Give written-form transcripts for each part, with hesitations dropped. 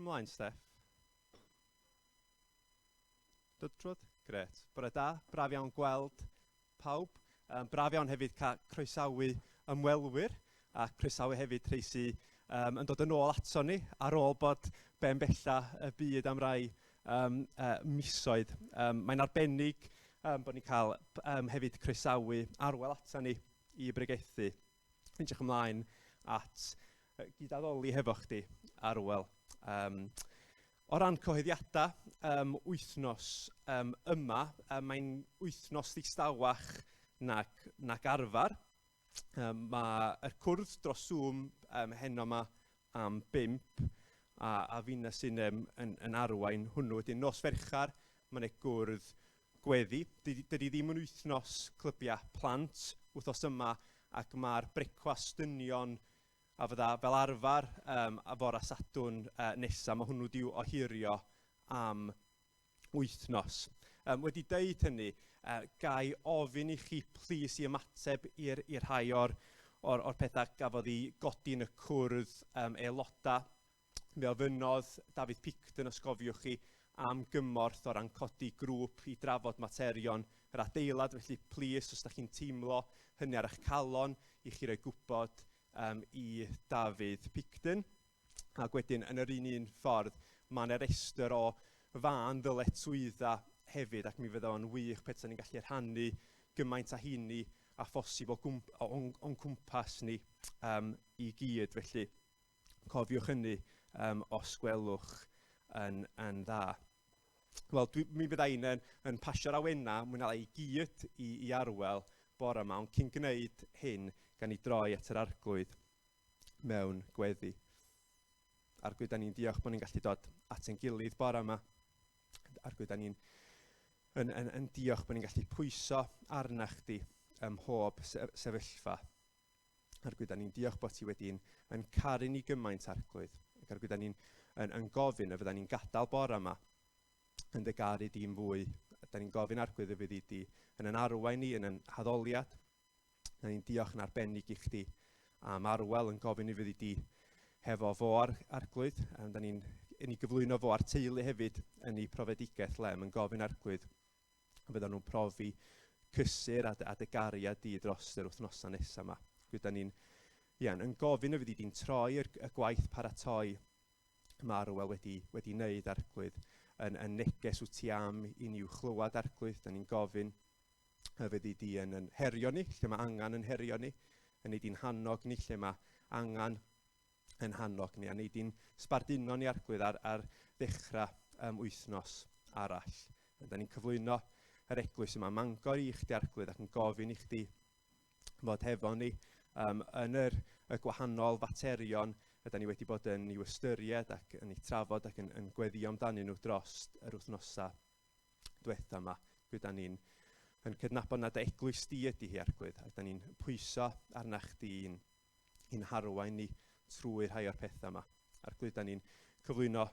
ymlaen, Steff? Dod trwyd? Gret. Bore da, braf iawn gweld pawb. Braf iawn hefyd cael croesawu ymwelwyr a croesawu hefyd rhai sy'n dod yn ôl ato ni ar ôl bod ben bella y byd am rai misoedd. Mae'n arbennig bod ni'n cael hefyd croesawu arwel ato ni i bregethu. Dwi'n edrych ymlaen at gydaddoli hefo chdi arwel. O ran cyhoeddiadau, wythnos yma, mae'n wythnos ddistawach nag arfer. Mae'r cwrdd dros Zoom heno yma am 5 a fi'n sy'n yn arwain hwnnw. Wedyn nos Ferchar, mae'n gwrdd gweddi. Dydy ddim yn wythnos clybiau plant wythnos yma ac mae'r brecwast dynion a fydda fel arfer a fora Sadwrn nesaf. Mae hwnnw diw ohirio am wythnos. Wedi deud hynny, gai ofyn i chi plis i ymateb i'r rhai o'r pethau gafodd i godi yn y cwrdd aelodau. Fe ofynodd David Picton, os cofiwch chi, am gymorth o ran codi grŵp i drafod materion yr adeilad. Felly plis, os ydych chi'n teimlo hynny ar eich calon, i chi roi gwybod i David Picton. Ac wedyn, yn yr un ffordd, mae'n restr o fan ddyletswydda hefyd, ac mi fydda o'n wych peth ni'n gallu rhannu gymaint â hynny a phosib o'n cwmpas ni i gyd. Felly, cofiwch hynny os gwelwch yn dda. Wel, mi fydda i'n yn pasio'r awena, mwyn ala i gyd i arwel bore yma, ond cyn gwneud hyn, gan i droi at yr arglwydd mewn gweddi. Arglwydd, da ni'n diolch bod ni'n gallu dod at ein gilydd bore yma. Arglwydd, da ni'n diolch bod ni'n gallu pwyso arnach chdi ym mhob sefyllfa. Arglwydd, da ni'n diolch bod ti wedi'n caru ni gymaint, Arglwydd. Ac arglwydd, da ni'n gofyn y fydda ni'n gadael bore yma yn dy garu di'n fwy. Da ni'n gofyn, Arglwydd, y fyddi di yn arwain ni, yn haddoliad. Da ni'n diolch yn arbennig i chdi am arwel, yn gofyn i fyddi di hefo fo Arglwydd. Da ni'n gyflwyno fo ar teulu hefyd yn ei profedigaeth lem, yn gofyn, Arglwydd, fydda nhw'n profi cysur a dy gariad di dros yr wythnosau nesaf yma. Da ni'n yn gofyn y fyddi di'n troi y gwaith paratoi mae arwel wedi wneud, Arglwydd, yn neges wyt ti am i ni'w chlywed, Arglwydd. Da ni'n gofyn y fyddi di yn herio ni, lle mae angen yn herio ni, yn neud i'n hannog ni, lle mae angen yn hannog ni, a neud i'n sbarduno ni, Arglwydd, ar ddechrau wythnos arall. Da ni'n cyflwyno yr eglwys yma Mangor i chdi, Arglwydd, ac yn gofyn i chdi fod hefo ni yn y gwahanol faterion ydyn ni wedi bod yn i'w ystyried ac yn ei trafod ac yn gweddio amdanyn nhw dros yr wythnosau diwetha yma. Da ni'n cydnabod nad eglwys di ydy hi, Arglwydd, ac da ni'n pwyso arnach chdi i'n harwain ni trwy'r rhai o'r pethau yma. Arglwydd, da ni'n cyflwyno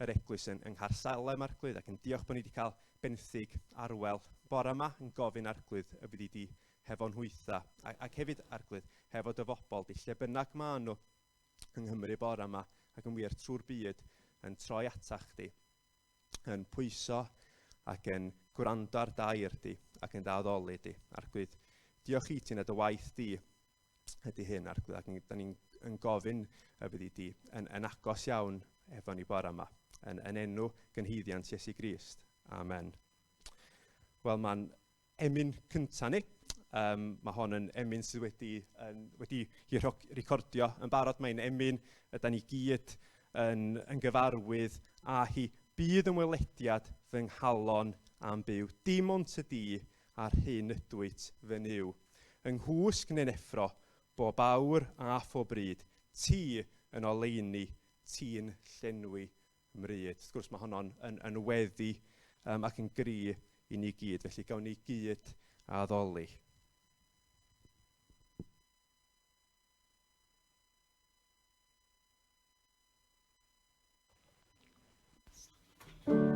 yr eglwys yng Ngharsalem, Arglwydd, ac yn diolch bod ni wedi cael benthyg arwel bore yma, yn gofyn, Arglwydd, y byddi di hefo'n hwytha, ac hefyd, Arglwydd, hefo dy fobl di, lle bynnag maen nhw yng Nghymru bore yma, ac yn wir trwy'r byd, yn troi atach chdi, yn pwyso ac yn gwrando ar dair di, ac yn daddoli di. Arglwydd, diolch i ti na dy waith di ydy hyn, Arglwydd, ac da ni'n gofyn y byddi di yn agos iawn efo ni bore yma, yn enw gynhyddiant Iesu Grist. Amen. Wel, mae'n emyn cynta ni. Mae hon yn emyn sydd wedi recordio yn barod. Mae'n emyn yda ni gyd yn gyfarwydd a hi bydd yn welediad fy nghalon am byw. Dim ond tydi ar hyn ydwyt fy niw. Yng nghwsg neu'n effro, bob awr a phob bryd. Ti yn oleuni, ti'n llenwi mryd. Wrth gwrs mae honno'n yn weddi ac yn gry i ni gyd. Felly gawn ni gyd addoli. Bydd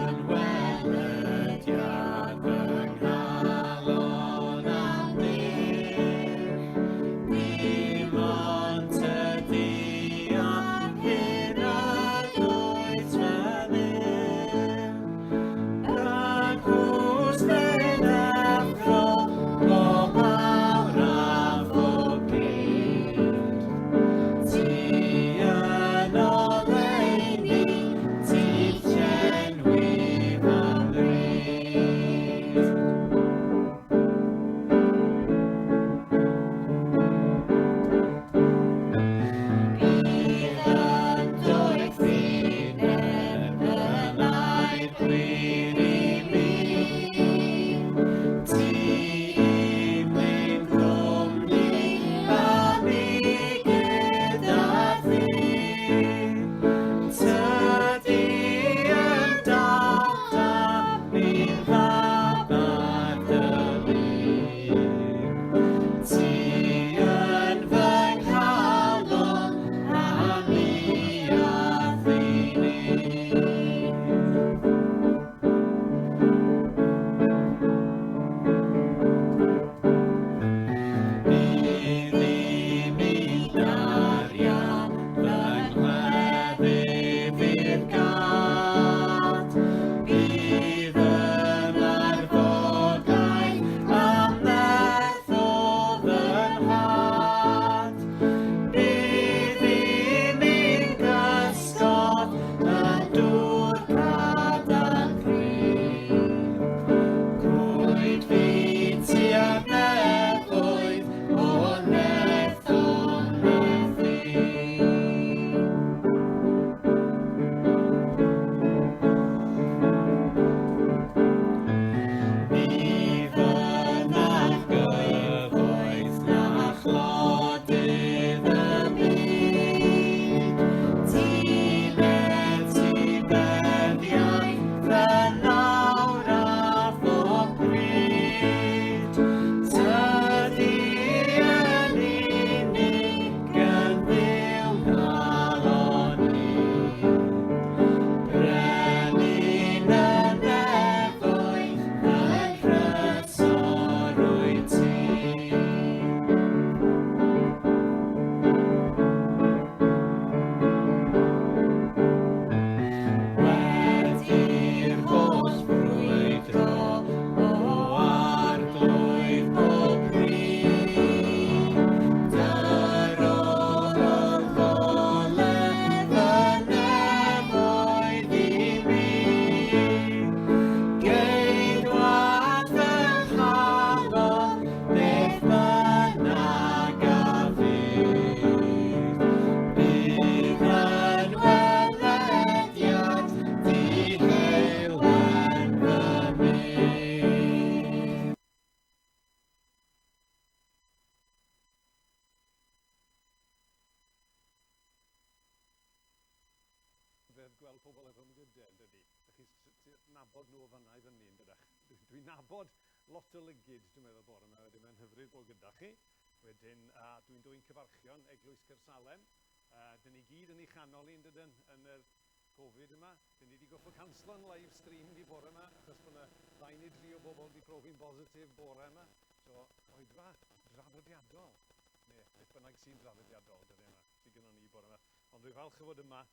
yn welediad fy gweld pobl efo mgydau, dydy. Dych chi'n nabod nhw fanna i fyny, dydych. Dwi'n nabod lot o lygyd, dwi'n meddwl bore yma, wedyn mae'n hyfryd bod gyda chi. Wedyn, dwi'n dwy'n cyfarchion Eglwys Cersalem. Dyn ni gyd yn ei chanol i'n dydyn yn yr Covid yma. Dyn ni wedi goffo canslo'n live stream di bore yma, achos bod yna 2 neu 3 o bobl wedi profi'n bositif bore yma. So, oedfa draddodiadol. Ne, beth bynnag sy'n draddodiadol dydyn yma, sy'n gynnon ni bore yma. Ond dwi'n falch o fod yma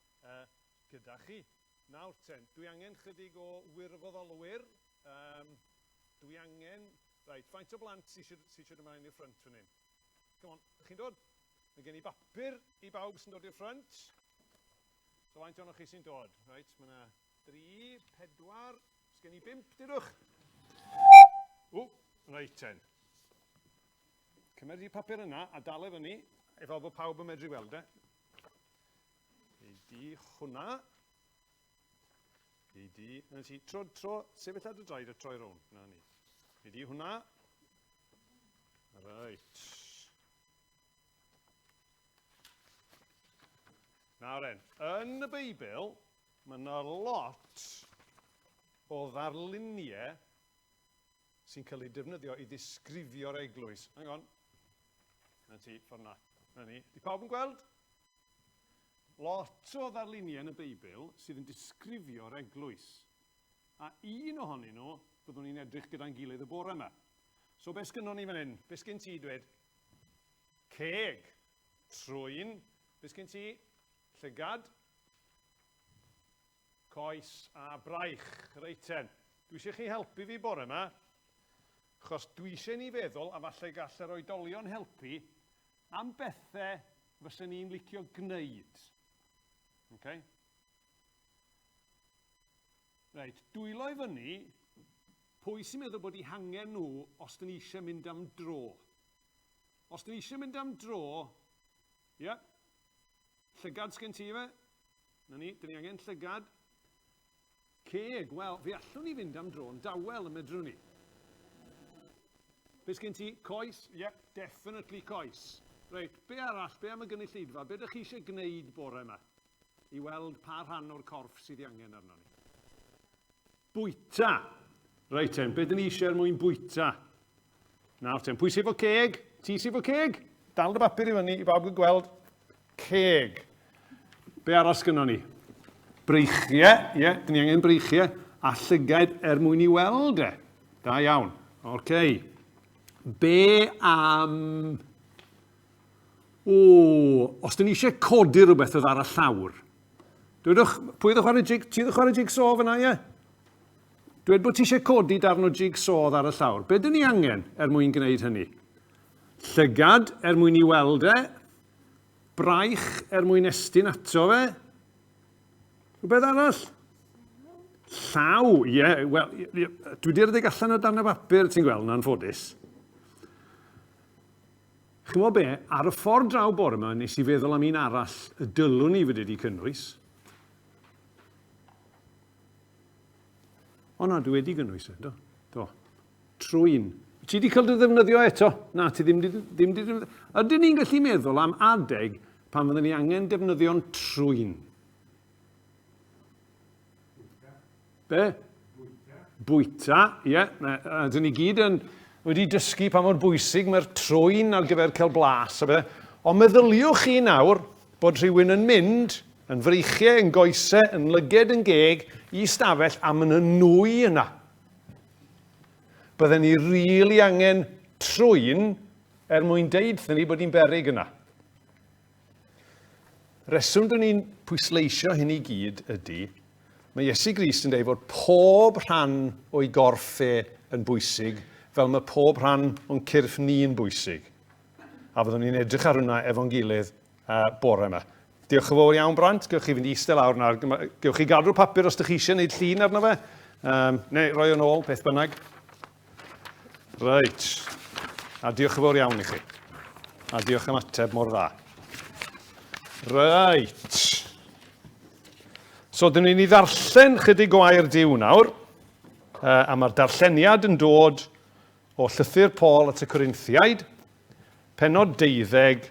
gyda chi. Nawr ten, dwi angen chydig o wirfoddolwyr. Dwi angen... Reit, faint o blant sy'n siarad ymlaen i'r ffrant fan hyn? Come on, chi'n dod? Mae gen i bapur i bawb sy'n dod i'r ffrant. So faint o'n chi sy'n dod? Reit, mae yna 3, 4, os gen i 5, dydwch. Reit ten. Cymer i'r papur yna a dal e fyny, efo bod pawb yn medru weld e. Di hwnna. Di, tro, sefyll ar y draed a troi rown. Na ni. Di hwnna. Reit. Nawr yn y Beibl, mae yna lot o ddarluniau sy'n cael ei defnyddio i ddisgrifio'r eglwys. Hang on. Na ti, ffordd na. Na ni. Di pawb yn gweld? Lot o ddarluniau yn y Beibl sydd yn disgrifio'r eglwys. A un ohonyn nhw, byddwn ni'n edrych gyda'n gilydd y bore yma. So, beth sgynnon ni fan hyn? Beth sgyn ti, dweud? Ceg, trwyn. Beth sgyn ti? Llygad, coes a braich. Reiten. Dwi eisiau chi helpu fi bore yma, achos dwi eisiau ni feddwl, a falle gall yr oedolion helpu, am bethau fysa ni'n licio gwneud. Okay? Reit, dwylo i fyny, pwy sy'n meddwl bod i hangen nhw os dyn ni eisiau mynd am dro? Os dyn ni eisiau mynd am dro, ia, llygad sgen ti fe? Na ni, dyn ni angen llygad. Ceg, wel, fi allwn ni fynd am dro yn dawel y medrwn ni. Be sgen ti? Coes? Ie, definitely coes. Reit, be arall, be am y gynulleidfa? Be ydych chi eisiau gwneud bore yma? I weld pa rhan o'r corff sydd i angen arno ni. Bwyta. Reit ten, be dyn ni eisiau mwyn bwyta? Nawr ten, pwy sydd efo ceg? Ti sydd efo ceg? Dal dy bapur i fyny, i bawb yn gweld. Ceg. Be aros gynnon ni? Breichiau, ie, dyn ni angen breichiau. A llygad mwyn i weld e. Da iawn. Oce. Be am... os dyn ni eisiau codi rhywbeth oedd ar y llawr. Pwy ddech chwarae jig? Ti ddech chwarae jigsaw fyna, ie? Dweud bod ti eisiau codi darn o jigsaw oedd ar y llawr. Be dyn ni angen mwyn gwneud hynny? Llygad mwyn i weld e. Braich mwyn estyn ato fe. Rhywbeth arall? Llaw, ie. Wel, dwi wedi rhedeg allan o darn y bapur, ti'n gweld, na'n ffodus. Chi'n gwybod be, ar y ffordd draw bore yma, nes i feddwl am un arall y dylwn ni fod wedi cynnwys. O na, dwi wedi gynnwys e, do. Do. Trwyn. Ti wedi cael dy ddefnyddio eto? Na, ti ddim wedi ddefnyddio. Ydyn ni'n gallu meddwl am adeg pan fydden ni angen defnyddio'n trwyn? Be? Bwyta, ie. Ydyn ni gyd wedi dysgu pa mor bwysig mae'r trwyn ar gyfer cael blas. Ond meddyliwch chi nawr bod rhywun yn mynd, yn freichiau, yn goesau, yn lyged, yn geg, i stafell am yn y nwy yna. Bydden ni rili angen trwyn mwyn deud thyn ni bod ni'n beryg yna. Reswm dyn ni'n pwysleisio hyn i gyd ydy, mae Iesu Grist yn dweud fod pob rhan o'i gorff yn bwysig, fel mae pob rhan o'n cyrff ni'n bwysig. A fyddwn ni'n edrych ar hwnna efo'n gilydd bore yma. Diolch yn fawr iawn, Brant. Gewch chi fynd i eistedd lawr nawr. Gewch chi gadw'r papur os ydych chi eisiau gwneud llun arno fe. Neu roi o'n ôl, beth bynnag. Reit. A diolch yn fawr iawn i chi. A diolch am ateb mor dda. Reit. So, dyn ni'n ei ddarllen chydig o air diw nawr. A mae'r darlleniad yn dod o llythyr Paul at y Corinthiaid, pennod 12,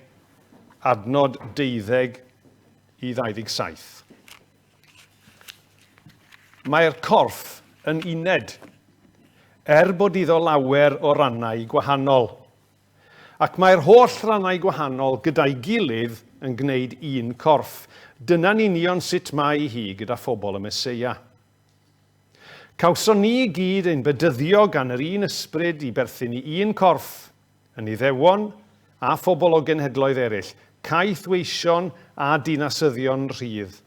adnod 12 i 27. Mae'r corff yn uned, bod iddo lawer o rannau gwahanol. Ac mae'r holl rannau gwahanol gyda'i gilydd yn gwneud un corff. Dyna'n union sut mae hi gyda phobl y Meseia. Cawson ni i gyd ein bedyddio gan yr un ysbryd i berthyn i un corff, yn Iddewon a phobl o genhedloedd eraill, caeth weision a dinasyddion rhydd.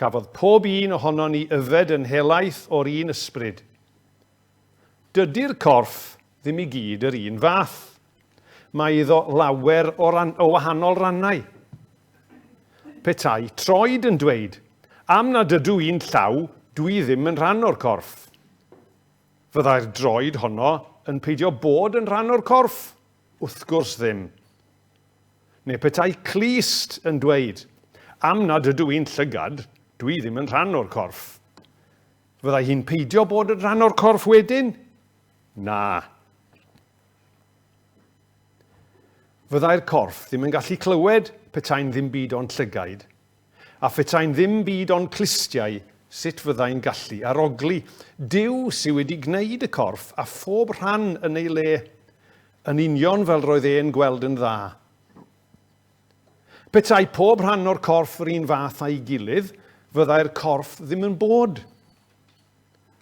Cafodd pob un ohono ni yfed yn helaeth o'r un ysbryd. Dydy'r corff ddim i gyd yr un fath. Mae iddo lawer o wahanol rannau. Petai Troed yn dweud, am nad ydw i'n llaw, dwi ddim yn rhan o'r corff. Fyddai'r droed honno yn peidio bod yn rhan o'r corff? Wrth gwrs ddim. Neu petai Clust yn dweud, am nad ydw i'n llygad, dwi ddim yn rhan o'r corff. Fyddai hi'n peidio bod yn rhan o'r corff wedyn? Na. Fyddai'r corff ddim yn gallu clywed petai'n ddim byd o'n llygaid, a petai'n ddim byd o'n clistiau, sut fyddai'n gallu arogli. Duw sydd wedi gwneud y corff a phob rhan yn ei le, yn union fel roedd e'n gweld yn dda. Petai pob rhan o'r corff yr un fath a'i gilydd, fyddai'r corff ddim yn bod.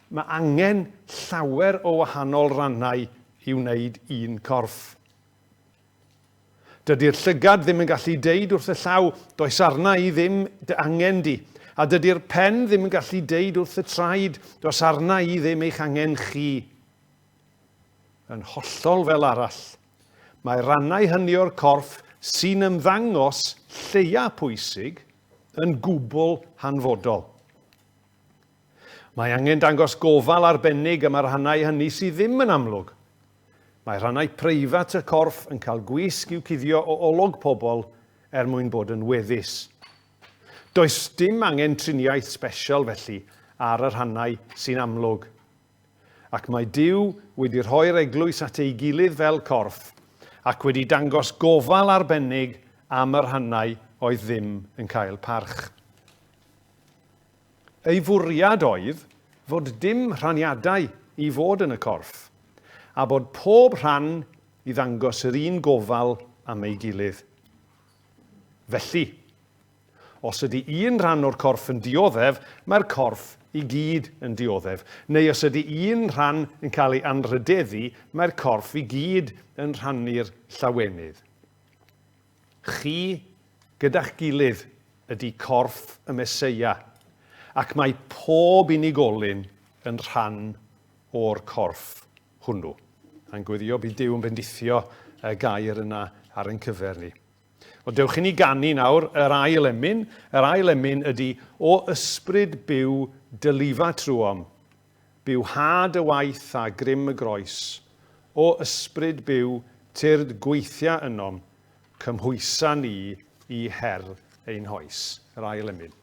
Mae angen llawer o wahanol rannau i wneud un corff. Dydy'r llygad ddim yn gallu deud wrth y llaw, does arna i ddim angen di. A dydy'r pen ddim yn gallu deud wrth y traed, does arna i ddim eich angen chi. Yn hollol fel arall, mae rannau hynny o'r corff sy'n ymddangos lleia pwysig yn gwbl hanfodol. Mae angen dangos gofal arbennig am y rhannau hynny sydd ddim yn amlwg. Mae rhannau preifat y corff yn cael gwisg i'w cuddio o olwg pobl mwyn bod yn weddus. Does dim angen triniaeth sbesial felly ar y rhannau sy'n amlwg. Ac mae Duw wedi rhoi'r eglwys at ei gilydd fel corff ac wedi dangos gofal arbennig am y rhannau oedd ddim yn cael parch. Ei fwriad oedd fod dim rhaniadau i fod yn y corff, a bod pob rhan i ddangos yr un gofal am ei gilydd. Felly, os ydy un rhan o'r corff yn dioddef, mae'r corff i gyd yn dioddef. Neu os ydy un rhan yn cael ei anrhydeddu, mae'r corff i gyd yn rhannu'r llawenydd. Chi gyda'ch gilydd ydy corff y Meseia, ac mae pob unigolyn yn rhan o'r corff hwnnw. A'n gweddio bydd Duw yn bendithio y gair yna ar ein cyfer ni. O dewch i ni ganu nawr yr ail emyn. Yr ail emyn ydy o ysbryd byw dylifa trwom, byw had y waith a grym y groes, o ysbryd byw tyrd gweithia ynom, cymhwysa ni i her ein hoes. Yr ail emyn.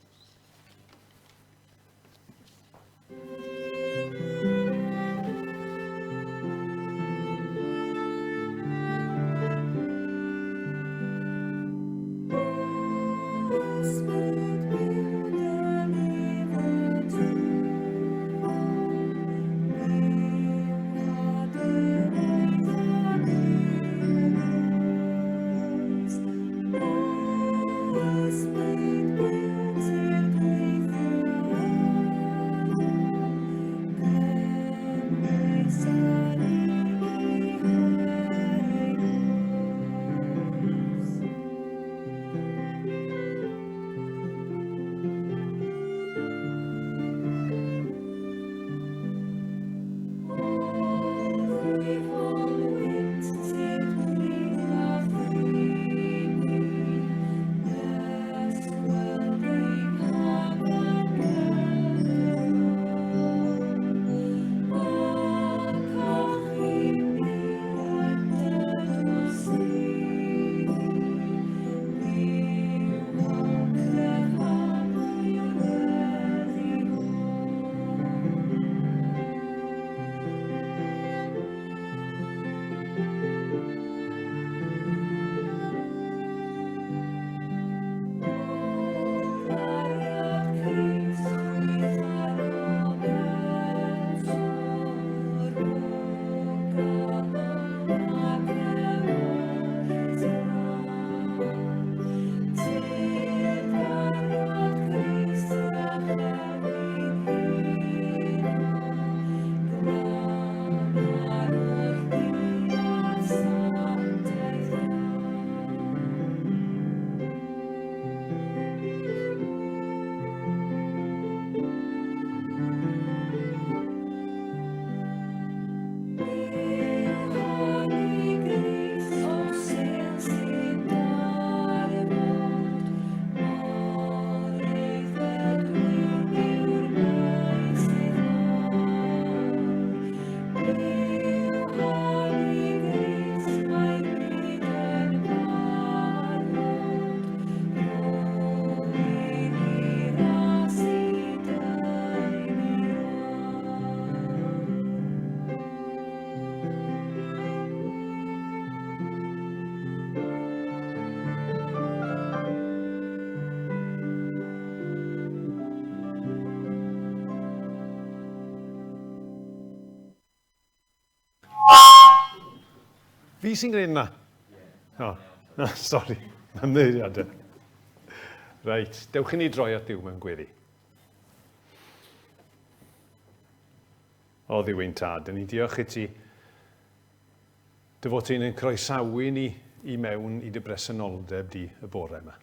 Fi sy'n gwneud yna? O, sori, ymddeiriadau. Reit, dewch i ni droi at Dduw mewn gweddi. O Dduw ein tad, ni diolch i ti dy fod ti'n croesawu ni i mewn i dy bresenoldeb di y bore yma.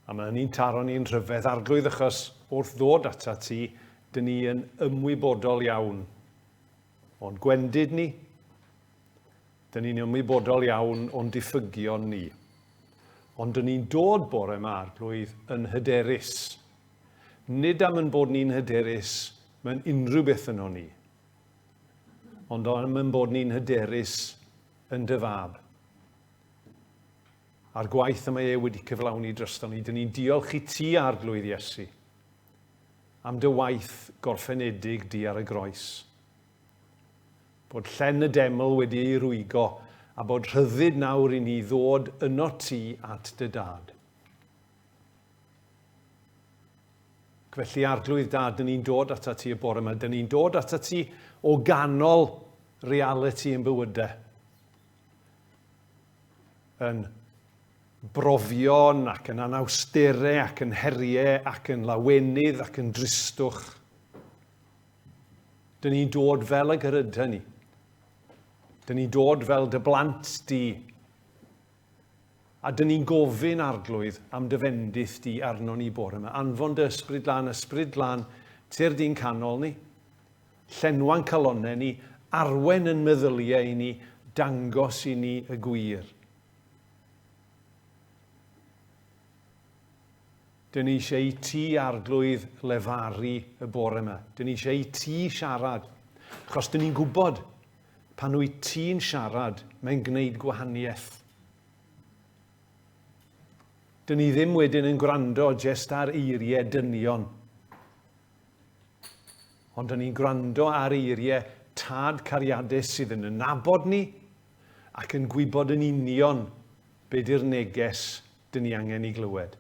A mae ni'n taro ni'n rhyfedd arglwydd achos wrth ddod ata ti, dyn ni yn ymwybodol iawn o'n gwendid ni, dyn ni'n ymwybodol iawn o'n diffygion ni. Ond dyn ni'n dod bore yma arglwydd yn hyderus. Nid am yn bod ni'n hyderus mewn unrhyw beth yno ni, ond am yn bod ni'n hyderus yn dy fab. A'r gwaith yma wedi cyflawni drosto ni, dyn ni'n diolch i ti arglwydd Iesu am dy waith gorffenedig di ar y groes. Bod llen y deml wedi ei rwygo a bod rhyddid nawr i ni ddod yno ti at dy dad. Felly arglwydd dad, dyn ni'n dod ata ti y bore yma, dyn ni'n dod ata ti o ganol reality yn bywydau. Yn brofion ac yn anawsterau ac yn heriau ac yn lawenydd ac yn dristwch. Dyn ni'n dod fel y gyryda ni. Dyn ni'n dod fel dy blant di. A dyn ni'n gofyn arglwydd am dy fendith di arno ni bore yma. Anfon dy ysbryd lan, tyr di'n canol ni, llenwan calonau ni, arwen yn meddyliau i ni, dangos i ni y gwir. Dyn ni eisiau i ti arglwydd lefaru y bore yma. Dyn ni eisiau i ti siarad. Achos dyn ni'n gwybod pan wyt ti'n siarad, mae'n gwneud gwahaniaeth. Dyn ni ddim wedyn yn gwrando jyst ar eiriau dynion. Ond dyn ni'n gwrando ar eiriau tad cariadus sydd yn nabod ni ac yn gwybod yn union be di'r neges dyn ni angen i glywed.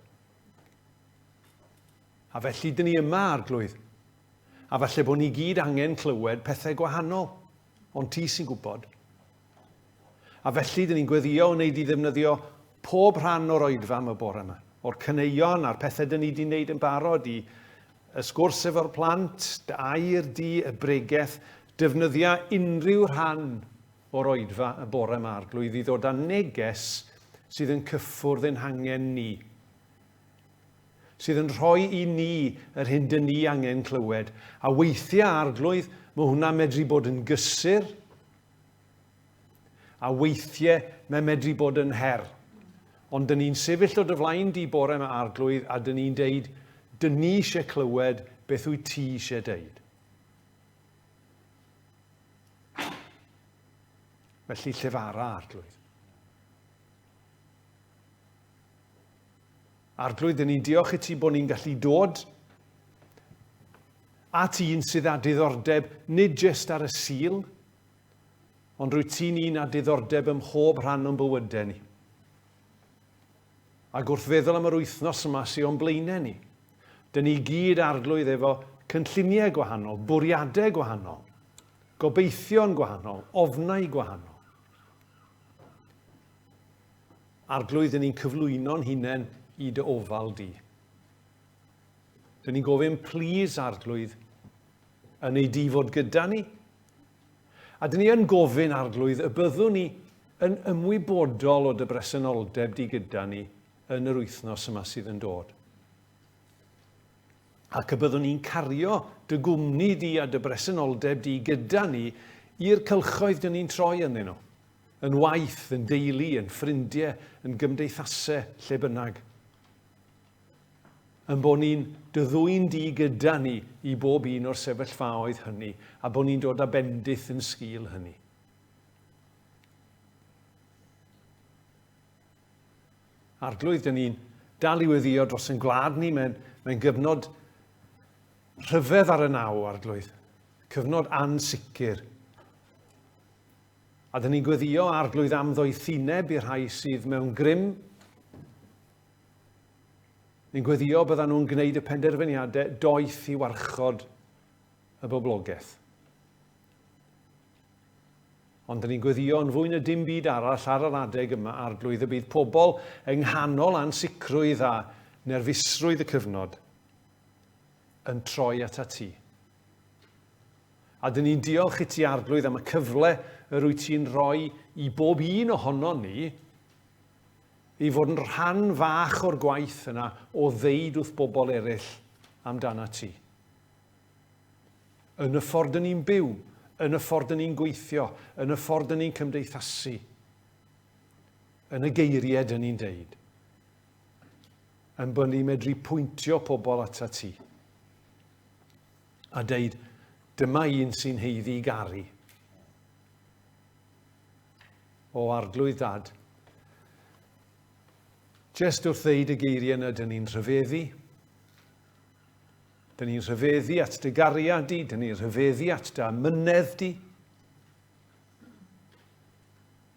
A felly dyn ni yma arglwydd. A falle bod ni gyd angen clywed pethau gwahanol. Ond ti sy'n gwybod. A felly dyn ni'n gweddio wneud i ddefnyddio pob rhan o'r oedfa am y bore yma. O'r caneuon a'r pethau dyn ni wedi wneud yn barod i ysgwrs efo'r plant, dy air di, y bregaeth, defnyddio unrhyw rhan o'r oedfa y bore yma arglwydd i ddod â neges sydd yn cyffwrdd ein hangen ni. Sydd yn rhoi i ni yr hyn dyn ni angen clywed. A weithiau arglwydd, mae hwnna medru bod yn gysur. A weithiau mae medru bod yn her. Ond dyn ni'n sefyll o dy flaen di bore yma arglwydd a dyn ni'n deud, dyn ni eisiau clywed beth wyt ti eisiau deud. Felly llefara arglwydd. Arglwydd, dyn ni'n diolch i ti bod ni'n gallu dod at un sydd â diddordeb nid jyst ar y sul, ond rwyt ti'n un â diddordeb ym mhob rhan o'n bywydau ni. Ac wrth feddwl am yr wythnos yma sy'n o'n blaenau ni, dyn ni gyd arglwydd efo cynlluniau gwahanol, bwriadau gwahanol, gobeithio'n gwahanol, ofnau gwahanol. Arglwydd, dyn ni'n cyflwyno'n hunain i dy ofal di. Dyn ni'n gofyn plis arglwydd yn ei di fod gyda ni. A dyn ni yn gofyn arglwydd y byddwn ni yn ymwybodol o dy bresenoldeb di gyda ni yn yr wythnos yma sydd yn dod. Ac y byddwn ni'n cario dy gwmni di a dy bresenoldeb di gyda ni i'r cylchoedd dyn ni'n troi ynddyn nhw. Yn waith, yn deulu, yn ffrindiau, yn gymdeithasau, lle bynnag. Yn bod ni'n dyddwy'n di gyda ni i bob un o'r sefyllfaoedd hynny, a bod ni'n dod â bendith yn sgil hynny. Arglwydd, dyn ni'n dal i weddio dros yn gwlad ni, mae'n gyfnod rhyfedd ar y naw, arglwydd. Cyfnod ansicr. A dyn ni'n gweddio arglwydd am ddoethineb i'r rhai sydd mewn grym. Ni'n gweddio byddan nhw'n gwneud y penderfyniadau doeth i warchod y boblogaeth. Ond dyn ni'n gweddio yn fwy na dim byd arall ar yr adeg yma arglwydd y bydd pobl yng nghanol ansicrwydd a nerfusrwydd y cyfnod yn troi at ti. A dyn ni'n diolch i ti arglwydd am y cyfle yr wyt ti'n rhoi i bob un ohono ni i fod yn rhan fach o'r gwaith yna o ddeud wrth bobl eraill amdana ti. Yn y ffordd dyn ni'n byw, yn y ffordd dyn ni'n gweithio, yn y ffordd dyn ni'n cymdeithasu, yn y geiriau dyn ni'n deud, yn bod ni'n medru pwyntio pobl ata ti a deud, dyma un sy'n heiddi garu. O arglwydd dad, jyst wrth ddeud y geiriau yna, dyn ni'n rhyfeddu. Dyn ni'n rhyfeddu at dy gariad di, dyn ni'n rhyfeddu at dy amynedd di.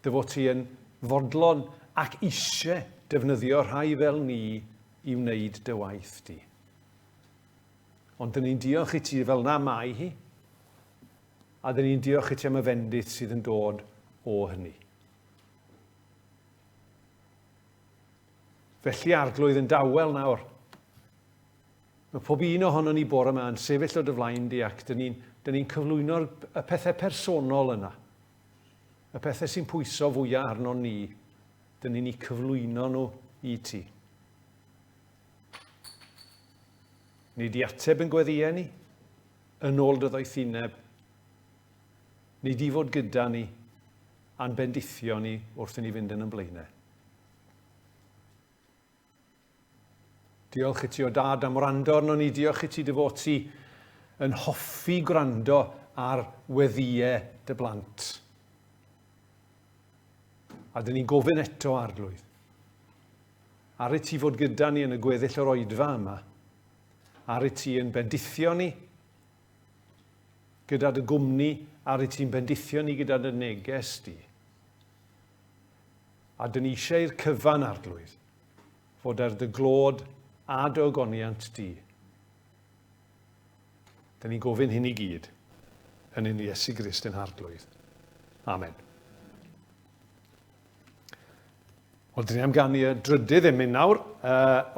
Dy fod ti yn fodlon ac eisiau defnyddio rhai fel ni i wneud dy waith di. Ond dyn ni'n diolch i ti fel na mai hi, a dyn ni'n diolch i ti am y fendith sydd yn dod o hynny. Felly arglwydd yn dawel nawr. Mae pob un ohono ni bore yma yn sefyll o dy flaen di ac dyn ni'n cyflwyno'r y pethau personol yna. Y pethau sy'n pwyso fwyaf arno ni. Dyn ni'n cyflwyno nhw i ti. Ni di ateb yn gweddiau ni, yn ôl dy ddoethineb. Ni di fod gyda ni a'n bendithio ni wrth i ni fynd yn blaenau. Diolch i ti o dad am wrando arno ni. Diolch i ti dy fod ti yn hoffi gwrando ar weddiau dy blant. A dyn ni'n gofyn eto arglwydd. Ar i ti fod gyda ni yn y gweddill o'r oedfa yma. Ar i ti yn bendithio ni gyda dy gwmni. Ar i ti'n bendithio ni gyda dy neges di. A dyn ni eisiau'r cyfan arglwydd fod ar dy glod a dy ogoniant di. Dyn ni'n gofyn hyn i gyd yn un Iesu Grist yn arglwydd. Amen. Wel, dyn ni am ganu y drydydd yn mynd nawr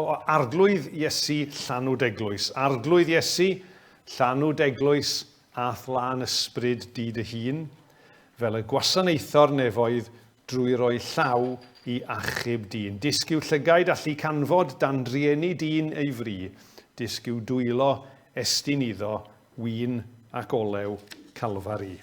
o arglwydd Iesu llanw deglwys. Arglwydd Iesu llanw deglwys a thlan ysbryd di dy hun, fel y gwasanaethor nefoedd drwy roi llaw i achub dyn. Disgyw llygaid allu canfod dan drieni dyn ei fri. Disgyw dwylo estyn iddo, wyn ac olew Calfari.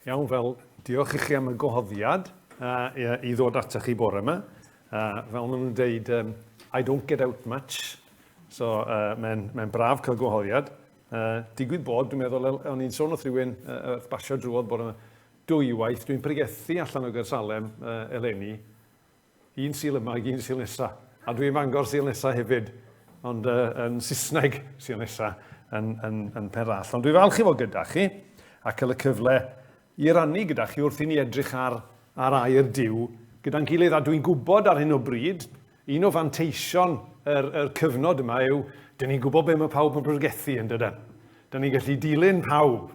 Iawn, fel diolch i chi am y gwahoddiad i ddod ata chi bore yma. Fel maen nhw'n dweud, I don't get out much, so mae'n braf cael gwahoddiad. Digwydd bod, dwi'n meddwl, o'n i'n sôn wrth rhywun wrth basio drwodd bore yma, dwywaith, dwi'n pregethu allan o Gersalem eleni, un syl yma ac un syl nesa. A dwi'n Fangor syl nesa hefyd, ond yn Saesneg syl nesa yn Perall. Ond dwi'n falch i fod gyda chi a cael y cyfle i rannu gyda chi wrth i ni edrych ar air diw gyda'n gilydd. A dwi'n gwybod ar hyn o bryd, un o fanteision yr cyfnod yma yw, dyn ni'n gwybod be mae pawb yn pregethu yn dydyn. Dyn ni'n gallu dilyn pawb.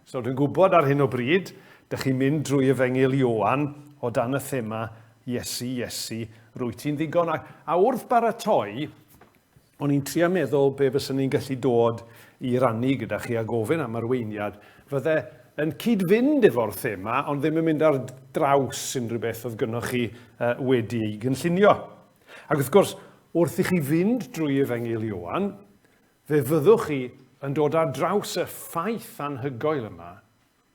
So dwi'n gwybod ar hyn o bryd, dych chi'n mynd drwy Efengil Ioan o dan y thema Iesu, rwy ti'n ddigon. A wrth baratoi, o'n i'n trio meddwl be fysyn ni'n gallu dod i rannu gyda chi a gofyn am arweiniad. Fydde yn cyd-fynd efo'r thema, ond ddim yn mynd ar draws unrhyw beth oedd gynnwch chi wedi ei gynllunio. Ac wrth gwrs, wrth i chi fynd drwy Efengil Ioan, fe fyddwch chi yn dod ar draws y ffaith anhygoel yma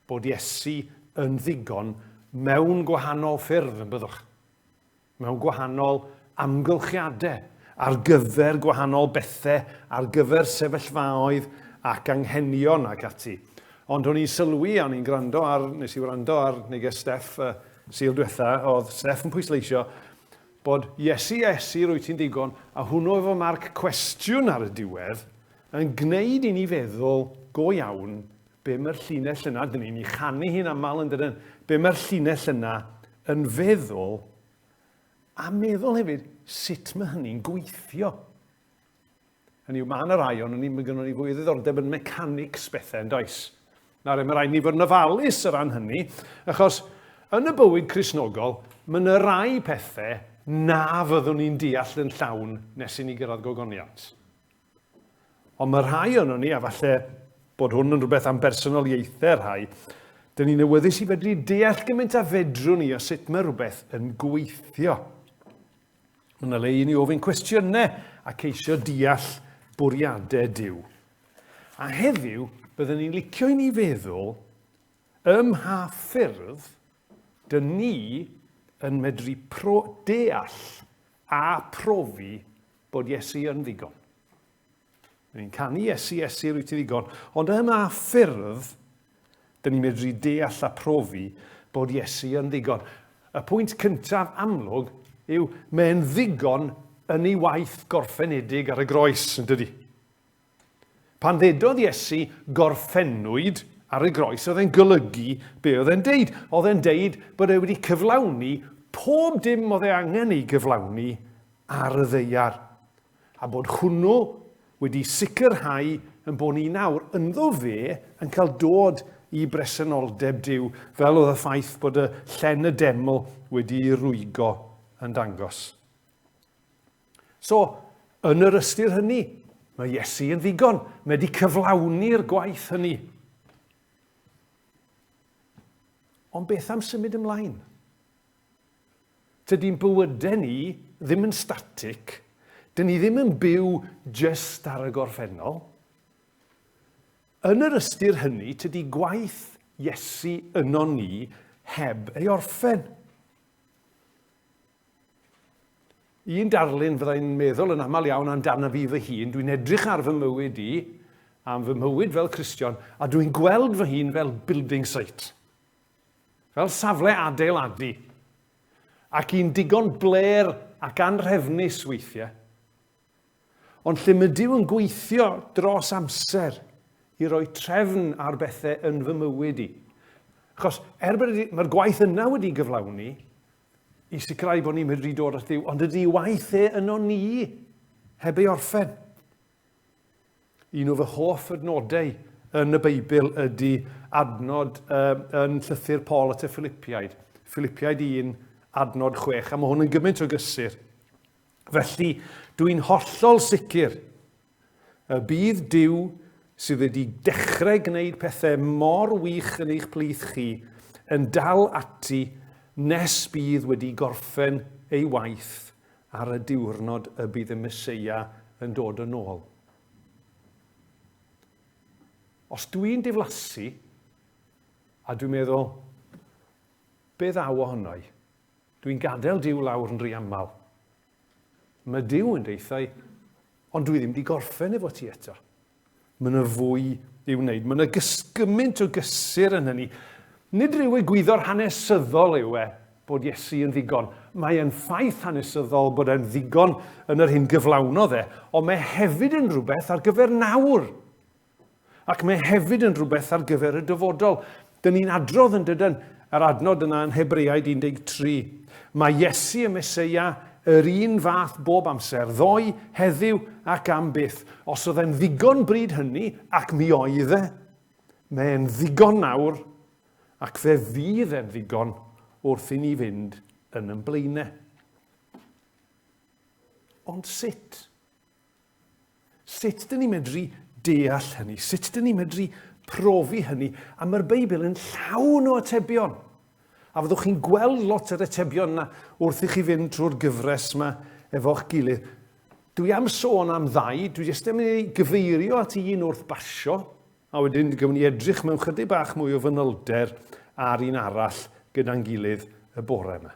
bod Iesu yn ddigon mewn gwahanol ffyrdd yn byddwch. Mewn gwahanol amgylchiadau, ar gyfer gwahanol bethau, ar gyfer sefyllfaoedd ac anghenion ac ati. Ond o'n i'n sylwi, o'n i'n gwrando ar, nes i wrando ar neges Steff syl diwetha, oedd Steff yn pwysleisio bod Iesu, rwy ti'n digon, a hwnnw efo marc cwestiwn ar y diwedd, yn gwneud i ni feddwl go iawn be mae'r llinell yna, dyn ni'n ei chanu hi'n aml yn dydyn, be mae'r llinell yna yn feddwl, a meddwl hefyd sut mae hynny'n gweithio. Hynny yw, mae yna rai o'n ni'n gynnu ni fwy o ddiddordeb yn mechanics bethau yn does. Nawr, mae rhaid ni fod yn ofalus o ran hynny, achos yn y bywyd Cristnogol, mae yna rai pethau na fyddwn ni'n deall yn llawn nes i ni gyrraedd gogoniant. Ond mae rhai o'n ni, a falle bod hwn yn rhywbeth am bersonoliaethau rhai, dyn ni'n awyddus i fedru deall gymaint a fedrwn ni o sut mae rhywbeth yn gweithio. Yna le i ni ofyn cwestiynau a ceisio deall bwriadau Duw. A heddiw, byddwn ni'n licio i ni feddwl ym mha ffyrdd dyn ni yn medru deall a profi bod Iesu yn ddigon. Dyn ni'n canu Iesu, rwy ti ddigon, ond ym mha ffyrdd dyn ni'n medru deall a profi bod Iesu yn ddigon. Y pwynt cyntaf amlwg yw mae'n ddigon yn ei waith gorffenedig ar y groes, yn dydi? Pan ddedodd Iesu gorffennwyd ar y groes, oedd e'n golygu be oedd e'n deud. Oedd e'n deud bod e wedi cyflawni pob dim oedd e angen ei gyflawni ar y ddeiar. A bod hwnnw wedi sicrhau yn bod ni nawr ynddo fe yn cael dod i bresenoldeb Duw, fel oedd y ffaith bod y llen y deml wedi rwygo yn dangos. So, yn yr ystyr hynny, mae Iesu yn ddigon. Mae wedi cyflawni'r gwaith hynny. Ond beth am symud ymlaen? Tydi'n bywydau ni ddim yn static. Dyn ni ddim yn byw just ar y gorffennol. Yn yr ystyr hynny, tydi gwaith Iesu yno ni heb ei orffen. Un darlun fyddai'n meddwl yn aml iawn amdano fi fy hun, dwi'n edrych ar fy mywyd i, am fy mywyd fel Cristion, a dwi'n gweld fy hun fel building site. Fel safle adeiladu. Ac un digon bler ac anrhefnus weithiau. Ond lle mae Duw yn gweithio dros amser i roi trefn ar bethau yn fy mywyd i. Achos mae'r gwaith yna wedi gyflawni, i sicrhau bod ni'n medru dod at Dduw, ond ydy waith yno ni heb ei orffen. Un o fy hoff adnodau yn y Beibl ydy adnod yn llythyr Paul at y Philippiaid. Philippiaid 1, adnod 6, a mae hwn yn gymaint o gysur. Felly, dwi'n hollol sicr y bydd Duw sydd wedi dechrau gwneud pethau mor wych yn eich plith chi yn dal ati nes bydd wedi gorffen ei waith ar y diwrnod y bydd y Meseia yn dod yn ôl. Os dwi'n diflasu, a dwi'n meddwl, be ddaw ohono i? Dwi'n gadael Duw lawr yn rhy aml. Mae Duw yn deithau, ond dwi ddim wedi gorffen efo ti eto. Mae yna fwy i'w wneud. Mae yna gymaint o gysur yn hynny. Nid rhyw egwyddor hanesyddol yw bod Iesu yn ddigon. Mae e'n ffaith hanesyddol bod e'n ddigon yn yr hyn gyflawnodd ond mae hefyd yn rhywbeth ar gyfer nawr. Ac mae hefyd yn rhywbeth ar gyfer y dyfodol. Dyn ni'n adrodd yn dydyn yr adnod yna yn Hebreaid 13. Mae Iesu y Meseia yr un fath bob amser, ddoe, heddiw ac am byth. Os oedd e'n ddigon bryd hynny, ac mi oedd mae'n ddigon nawr, ac fe fydd e'n ddigon wrth i ni fynd yn yn blaenau. Ond sut? Sut dyn ni medru deall hynny? Sut dyn ni medru profi hynny? A mae'r Beibl yn llawn o atebion. A fyddwch chi'n gweld lot o'r atebion yna wrth i chi fynd trwy'r gyfres yma efo'ch gilydd. Dwi am sôn am ddau, dwi jyst yn mynd i gyfeirio at un wrth basio, a wedyn gymwn ni edrych mewn chydig bach mwy o fanylder ar un arall gyda'n gilydd y bore yma.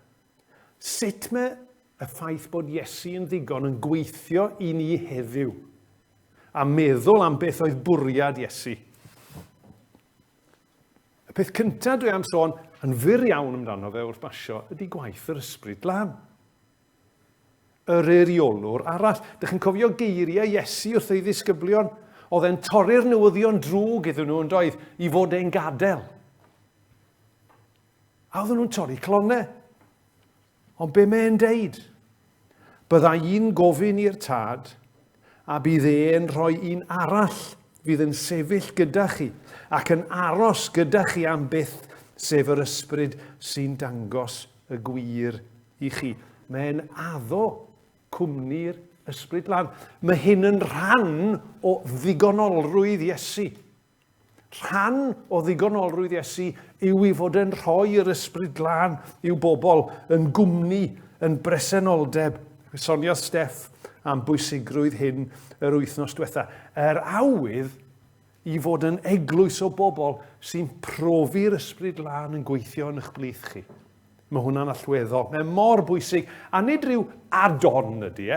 Sut mae y ffaith bod Iesu yn ddigon yn gweithio i ni heddiw a meddwl am beth oedd bwriad Iesu? Y peth cyntaf dwi am sôn yn fyr iawn amdano fe wrth basio ydy gwaith yr ysbryd glân. Yr eiriolwr arall. Dych chi'n cofio geiriau Iesu wrth ei ddisgyblion? Oedd e'n torri'r newyddion drwg iddyn nhw yn doedd i fod e'n gadael. A oedden nhw'n torri clonau. Ond be mae'n deud? Bydda un gofyn i'r tad a bydd e'n rhoi un arall fydd yn sefyll gyda chi ac yn aros gyda chi am byth sef yr ysbryd sy'n dangos y gwir i chi. Mae'n addo cwmni'r ysbryd glân. Mae hyn yn rhan o ddigonolrwydd Iesu. Rhan o ddigonolrwydd Iesu yw i fod yn rhoi yr ysbryd glân i'w bobl yn gwmni, yn bresenoldeb. Soniodd Steff am bwysigrwydd hyn yr wythnos diwetha. Yr awydd i fod yn eglwys o bobl sy'n profi'r ysbryd glân yn gweithio yn eich blith chi. Mae hwnna'n allweddol. Mae mor bwysig. A nid rhyw add-on ydy,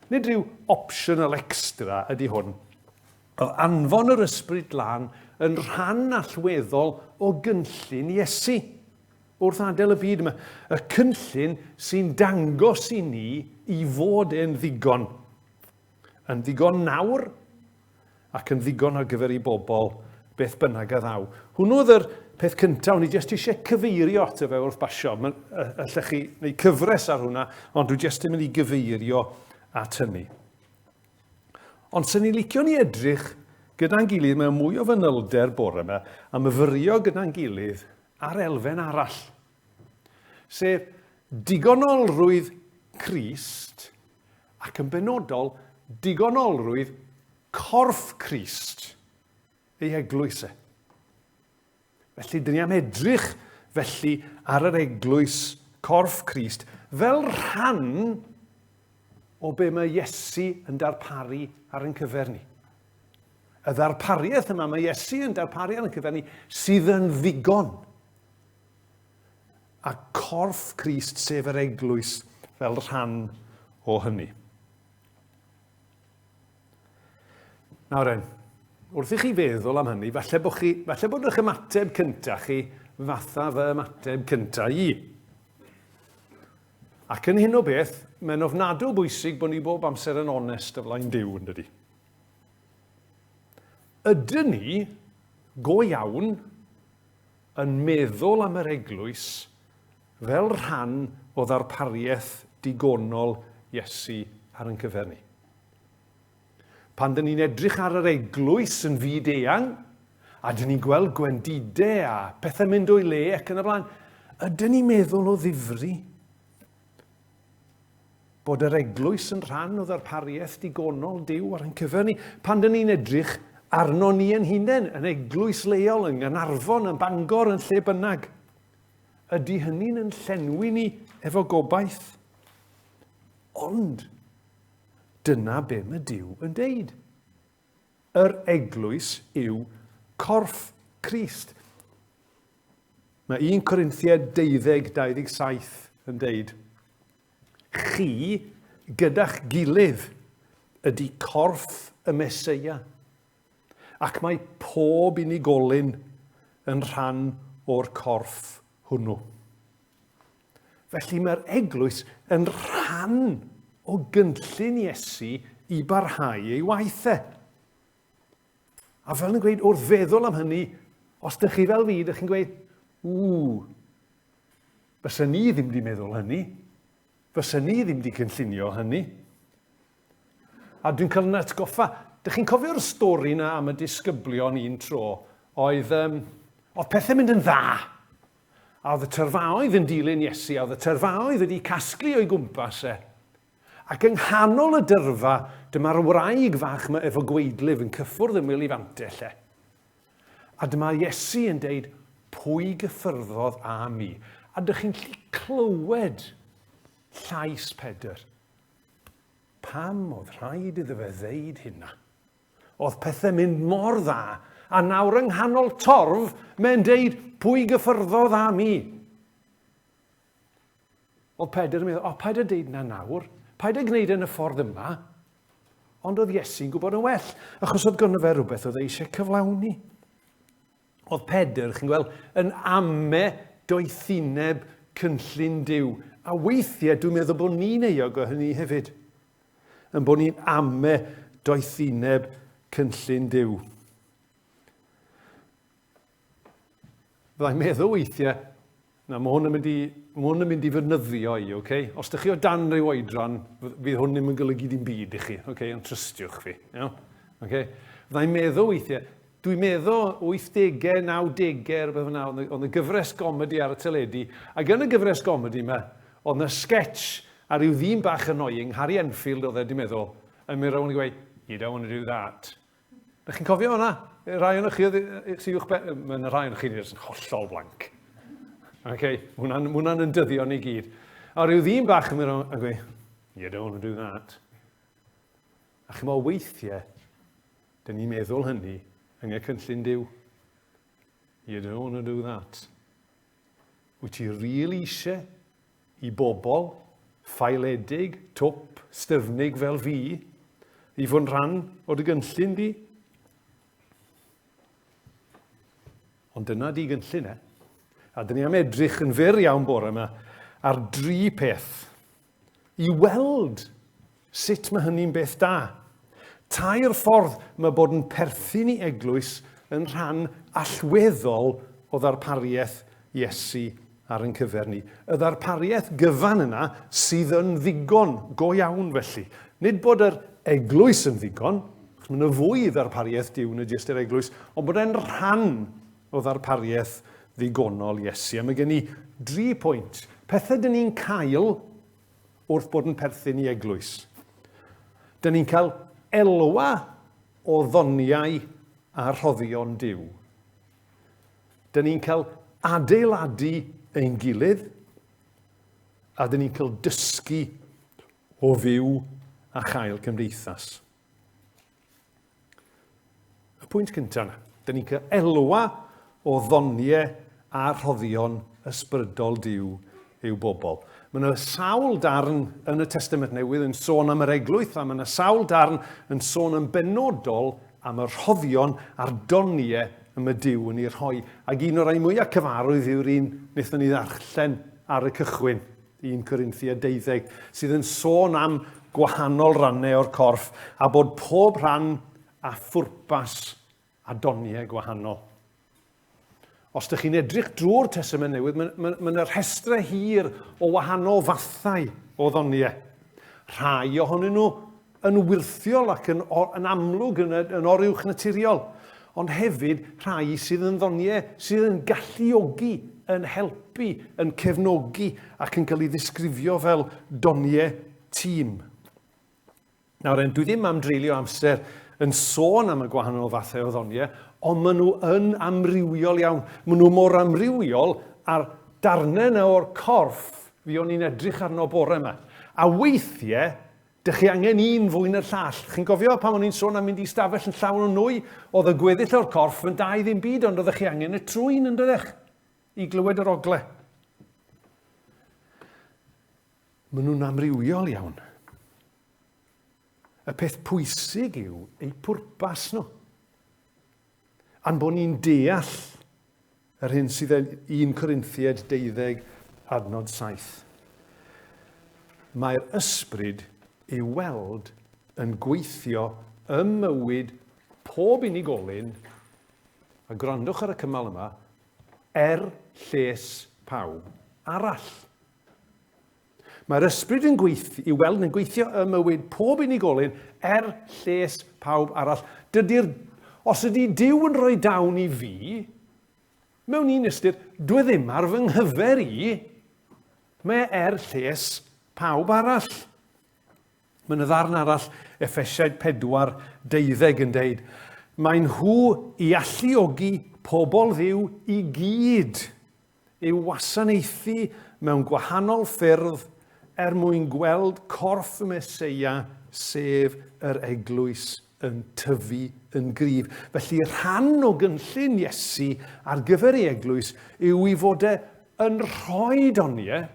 Nid rhyw optional extra ydy hwn. Oedd anfon yr ysbryd glân yn rhan allweddol o gynllun Iesu wrth adael y byd yma. Y cynllun sy'n dangos i ni i fod yn ddigon. Yn ddigon nawr ac yn ddigon ar gyfer i bobl beth bynnag a ddaw. Hwnnw oedd yr peth cyntaf, o'n i jyst eisiau cyfeirio ato fe wrth basio. Allech chi neu cyfres ar hwnna, ond dwi jyst yn mynd i gyfeirio at hynny. Ond sy'n ni licio ni edrych gyda'n gilydd mewn mwy o fanylder bore yma a myfyrio gyda'n gilydd ar elfen arall. Sef digonolrwydd Crist ac yn benodol digonolrwydd corff Crist ei eglwys. Felly, dyn ni am edrych felly ar yr eglwys corff Crist fel rhan o be mae Iesu yn darparu ar ein cyfer ni. Y ddarpariaeth yma mae Iesu yn darparu ar ein cyfer ni sydd yn ddigon. A corff Crist sef yr eglwys fel rhan o hynny. Nawr wrth i chi feddwl am hynny, falle bod eich ymateb cyntaf chi fatha fy ymateb cyntaf i. Ac yn hyn o beth, mae'n ofnadw bwysig bod ni bob amser yn onest o flaen Duw yn dydi. Ydyn ni, go iawn, yn meddwl am yr eglwys fel rhan o ddarpariaeth digonol Iesu ar ein cyfer ni. Pan dyn ni'n edrych ar yr eglwys yn fyd-eang, a dyn ni'n gweld gwendidau a pethau mynd o'i le ac yn y blaen, ydyn ni'n meddwl o ddifri bod yr eglwys yn rhan o ddarpariaeth digonol Duw ar ein cyfer ni. Pan dyn ni'n edrych arno ni yn hunain, yn eglwys leol, yn Gaernarfon, yn Bangor, yn lle bynnag, ydy hynny'n yn llenwi ni efo gobaith. Ond dyna be mae Duw yn deud. Yr eglwys yw corff Crist. Mae 1 Corinthiaid 12:27 yn deud, chi gyda'ch gilydd ydy corff y Meseia, ac mae pob unigolyn yn rhan o'r corff hwnnw. Felly mae'r eglwys yn rhan o gynllun Iesu i barhau ei waithau. A fel yn gweud, wrth feddwl am hynny, os ydych chi fel fi, ydych chi'n gweud, fysa ni ddim wedi meddwl hynny, fysa ni ddim wedi cynllunio hynny. A dwi'n cael yn atgoffa, ydych chi'n cofio'r stori na am y disgyblion un tro, oedd pethau mynd yn dda, a oedd y tyrfaoedd yn dilyn Iesu, a oedd y tyrfaoedd wedi casglu o'i gwmpas e. Ac yng nghanol y dyrfa, dyma'r wraig fach yma efo gweidlif yn cyffwrdd ymwyl i fantell e. A dyma Iesu yn deud, pwy gyffyrddodd a mi? A dych chi'n gallu clywed llais Pedr. Pam oedd rhaid iddo fe ddeud hynna? Oedd pethau mynd mor dda, a nawr yng nghanol torf, mae'n deud, pwy gyffyrddodd a mi? Oedd Pedr yn meddwl, paid a deud na nawr, paid a gwneud yn y ffordd yma, ond oedd Iesu'n gwybod yn well, achos oedd gynno fe rhywbeth oedd eisiau cyflawni. Oedd Pedr, chi'n gweld, yn ame doethineb cynllun Duw. A weithiau, dwi'n meddwl bod ni'n euog o hynny hefyd. Yn bod ni'n ame doethineb cynllun Duw. Fyddai'n meddwl weithiau, na mae hwn yn mynd i fynyddio i, okay? Os ydych chi o dan rhyw oedran, fydd hwn ddim yn golygu dim byd i chi, okay? Ond trystiwch fi. Okay? Fyddai'n meddwl weithiau, dwi'n meddwl 80au, 90au, rhywbeth yna, ond y gyfres gomedi ar y teledu, ac yn y gyfres gomedi yma, oedd yna sketch ar ryw ddyn bach annoying, Harry Enfield oedd wedi meddwl, yn mynd rownd i gweud, you don't want to do that. Ydych chi'n cofio hwnna? Rai o'n chi, mae'n rai o'n chi yn hollol blanc. Okay, hwnna'n yn dyddio ni gyd. A ryw ddyn bach yn mynd rownd a gweud, you don't want to do that. A chi'n meddwl weithiau, dyn ni'n meddwl hynny, yng cynllun Duw. You don't want to do that. Wyt ti really eisiau i bobl ffaeledig, twp, styfnig fel fi, i fod yn rhan o'r gynllun di? Ond dyna di gynllun e. A dyn ni am edrych yn fyr iawn bore yma ar 3 peth i weld sut mae hynny'n beth da. 2 ffordd mae bod yn perthyn i eglwys yn rhan allweddol o ddarpariaeth Iesu ar ein cyfer ni. Y ddarpariaeth gyfan yna sydd yn ddigon, go iawn felly. Nid bod yr eglwys yn ddigon, achos mae'n y fwy ddarpariaeth Duw na jyst yr eglwys, ond bod e'n rhan o ddarpariaeth ddigonol Iesu. A mae gen i 3 pwynt. Pethau dyn ni'n cael wrth bod yn perthyn i eglwys. Dyn ni'n cael elwa o ddoniau a rhoddion Duw. Dyn ni'n cael adeiladu ein gilydd, a dyn ni'n cael dysgu o fyw a chael cymdeithas. Y pwynt cyntaf yna, dyn ni'n cael elwa o ddoniau a rhoddion ysbrydol Duw i'w bobl. Mae yna sawl darn yn y Testament Newydd yn sôn am yr eglwys, a mae yna sawl darn yn sôn yn benodol am y rhoddion a'r doniau y mae Duw yn ei rhoi. Ac un o'r rai mwyaf cyfarwydd yw'r un wnaethon ni ddarllen ar y cychwyn, 1 Corinthiaid 12, sydd yn sôn am gwahanol rannau o'r corff, a bod pob rhan a phwrpas a doniau gwahanol. Os ydych chi'n edrych drwy'r Testament Newydd, mae'n rhestrau hir o wahanol fathau o ddoniau. Rhai ohonyn nhw yn wyrthiol ac yn amlwg yn oriwch naturiol, ond hefyd rhai sydd yn ddoniau sydd yn galluogi, yn helpu, yn cefnogi ac yn cael ei ddisgrifio fel doniau tîm. Nawr, dwi ddim am dreulio amser yn sôn am y gwahanol fathau o ddoniau, ond maen nhw yn amrywiol iawn. Maen nhw mor amrywiol ar darnau yna o'r corff fi o'n i'n edrych arno bore yma. A weithiau, dych chi angen un fwy na'r llall. Chi'n gofio pan o'n i'n sôn am mynd i stafell yn llawn o nwy, oedd y gweddill o'r corff yn da i ddim byd, ond oeddech chi angen y trwyn yn dydych. i glywed yr ogle. Maen nhw'n amrywiol iawn. Y peth pwysig yw eu pwrpas nhw. A'n bod ni'n deall yr hyn sydd yn 1 Corinthiaid 12 adnod 7. Mae'r ysbryd i'w weld yn gweithio ym mywyd pob unigolyn, a gwrandwch ar y cymal yma, lles pawb arall. Mae'r ysbryd i'w weld yn gweithio ym mywyd pob unigolyn, lles pawb arall. Os ydy Duw yn rhoi dawn i fi, mewn un ystyr, dwi ddim ar fy nghyfer i, mae lles pawb arall. Mae'n y ddarn arall, Effesiaid 4:12 yn deud, mae'n nhw i alluogi pobl Dduw i gyd, i'w wasanaethu mewn gwahanol ffyrdd mwyn gweld corff y Meseia, sef yr eglwys yn tyfu yn gryf. Felly rhan o gynllun Iesu ar gyfer ei eglwys yw i fod yn rhoi doniau,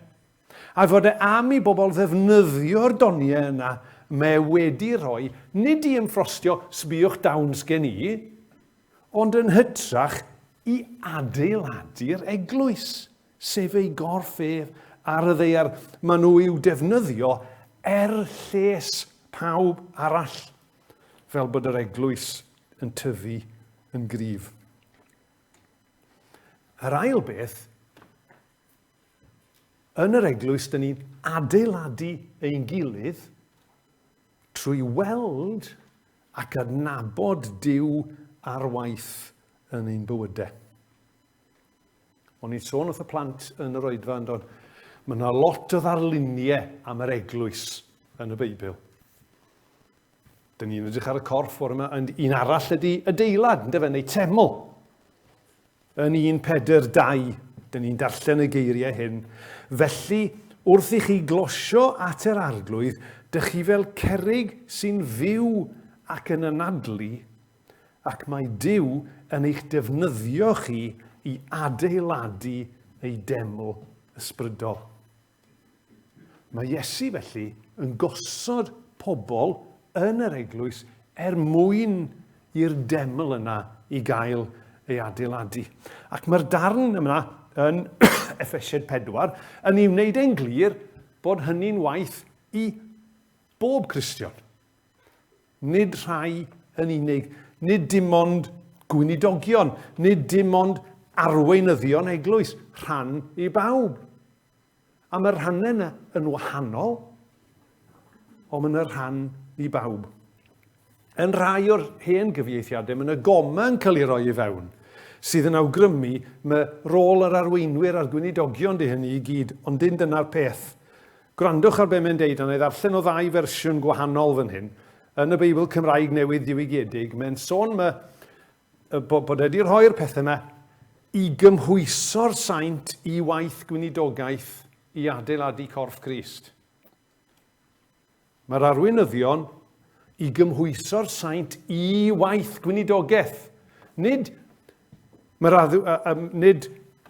a fod am i bobl ddefnyddio'r doniau yna mae wedi rhoi, nid i ymffrostio sbiwch dawns gen i, ond yn hytrach i adeiladu'r eglwys, sef ei gorff ar y ddeiar. Maen nhw i'w defnyddio lles pawb arall, fel bod yr eglwys yn tyfu yn gryf. Yr ail beth, yn yr eglwys, dyn ni'n adeiladu ein gilydd trwy weld ac adnabod Duw ar waith yn ein bywydau. O'n i'n sôn wrth y plant yn yr oedfa yn dod, mae yna lot o ddarluniau am yr eglwys yn y Beibl. Dyn ni'n edrych ar y corff o'r yma, un arall ydy adeilad, neu teml. Yn 1:4-2, dyn ni'n darllen y geiriau hyn. Felly, wrth i chi glosio at yr arglwydd, dych chi fel cerrig sy'n fyw ac yn anadlu, ac mae Duw yn eich defnyddio chi i adeiladu ei deml ysbrydol. Mae Iesu felly yn gosod pobl yn yr eglwys mwyn i'r deml yna i gael ei adeiladu. Ac mae'r darn yma yn Effesiaid 4 yn ei wneud e'n glir bod hynny'n waith i bob Cristion. Nid rhai yn unig, nid dim ond gwynidogion, nid dim ond arweinyddion eglwys, rhan i bawb. A mae'r rhannau yna yn wahanol, ond mae'n rhan i bawb. Yn rhai o'r hen gyfieithiadau, mae'n y goma yn cael ei roi i fewn, sydd yn awgrymu mae rôl yr arweinwyr a'r gwynidogion di hynny i gyd, ond dyn dyna'r peth. Gwrandwch ar be mae'n deud, ond ei ddarllen o 2 fersiwn gwahanol fan hyn. Yn y Beibl Cymraeg Newydd Diwygiedig, mae'n sôn bod wedi rhoi'r pethau yma i gymhwyso'r saint i waith gwynidogaeth i adeiladu corff Crist. Mae'r arweinyddion i gymhwyso'r saint i waith gwynidogaeth. Nid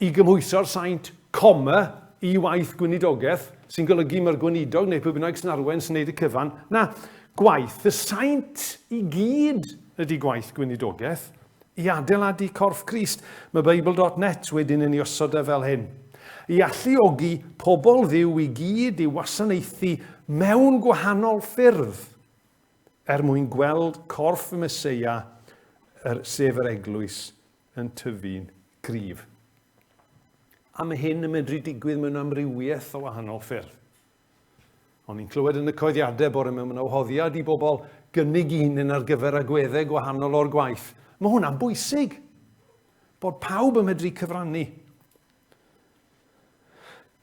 i gymhwyso'r saint, i waith gwynidogaeth, sy'n golygu mae'r gweinidog neu pwy bynnag sy'n arwain sy'n neud y cyfan. Na, gwaith y saint i gyd ydy gwaith gwynidogaeth i adeiladu corff Crist. Mae Bible.net wedyn yn ei osod fel hyn. I alluogi pobl Dduw i gyd i wasanaethu mewn gwahanol ffyrdd mwyn gweld corff y Meseia, sef yr eglwys, yn tyfu'n gryf. A mae hyn yn medru digwydd mewn amrywiaeth o wahanol ffyrdd. O'n i'n clywed yn y coeddiadau bore mewn wahoddiad i bobl gynnig un ar gyfer agweddau gwahanol o'r gwaith. Mae hwnna'n bwysig, bod pawb yn medru cyfrannu.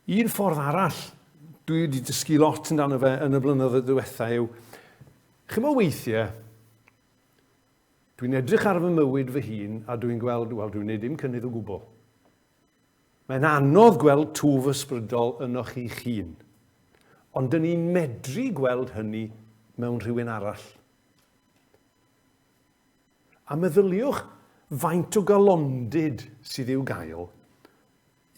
Un ffordd arall, dwi wedi dysgu lot amdano fe yn y blynyddoedd diwethaf yw, chymo weithiau, dwi'n edrych ar fy mywyd fy hun a dwi'n gweld, wel, dwi'n neud dim cynnydd o gwbl. Mae'n anodd gweld twf ysbrydol yno chi'ch hun, ond dyn ni'n medru gweld hynny mewn rhywun arall. A meddyliwch faint o galondyd sydd i'w gael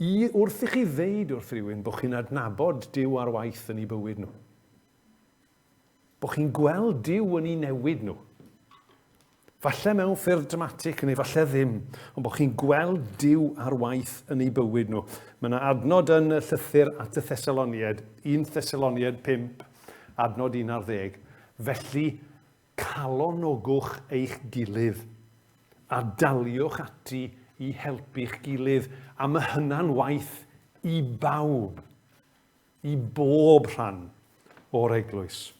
wrth i chi ddeud wrth rhywun bod chi'n adnabod Duw ar waith yn ei bywyd nhw. Bod chi'n gweld Duw yn ei newid nhw. Falle mewn ffurf dramatig neu falle ddim, ond bod chi'n gweld Duw ar waith yn ei bywyd nhw. Mae yna adnod yn y llythyr at y Thessaloniaid, 1 Thessaloniaid 5, adnod 11. Felly, calonogwch eich gilydd a daliwch ati i helpu'ch gilydd. A mae hynna'n waith i bawb, i bob rhan o'r eglwys.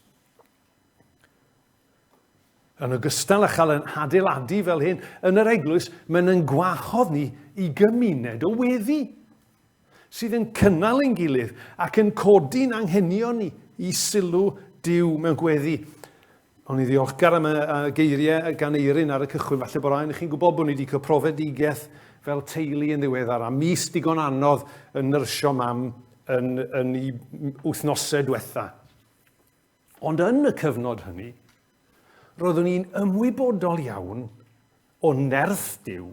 Yn ogystal â chael yn adeiladu fel hyn, yn yr eglwys, mae'n gwahodd ni i gymuned o weddi, sydd yn cynnal ein gilydd ac yn codi'n anghenion ni i sylw Duw mewn gweddi. O'n i ddiolchgar am y geiriau gan Eirin ar y cychwyn, falle bod rhaid i chi'n gwybod bod ni wedi cael profedigaeth fel teulu yn ddiweddar, a mis digon anodd yn nyrsio mam yn ei wythnosau diwetha. Ond yn y cyfnod hynny, roeddwn ni'n ymwybodol iawn o nerth Duw,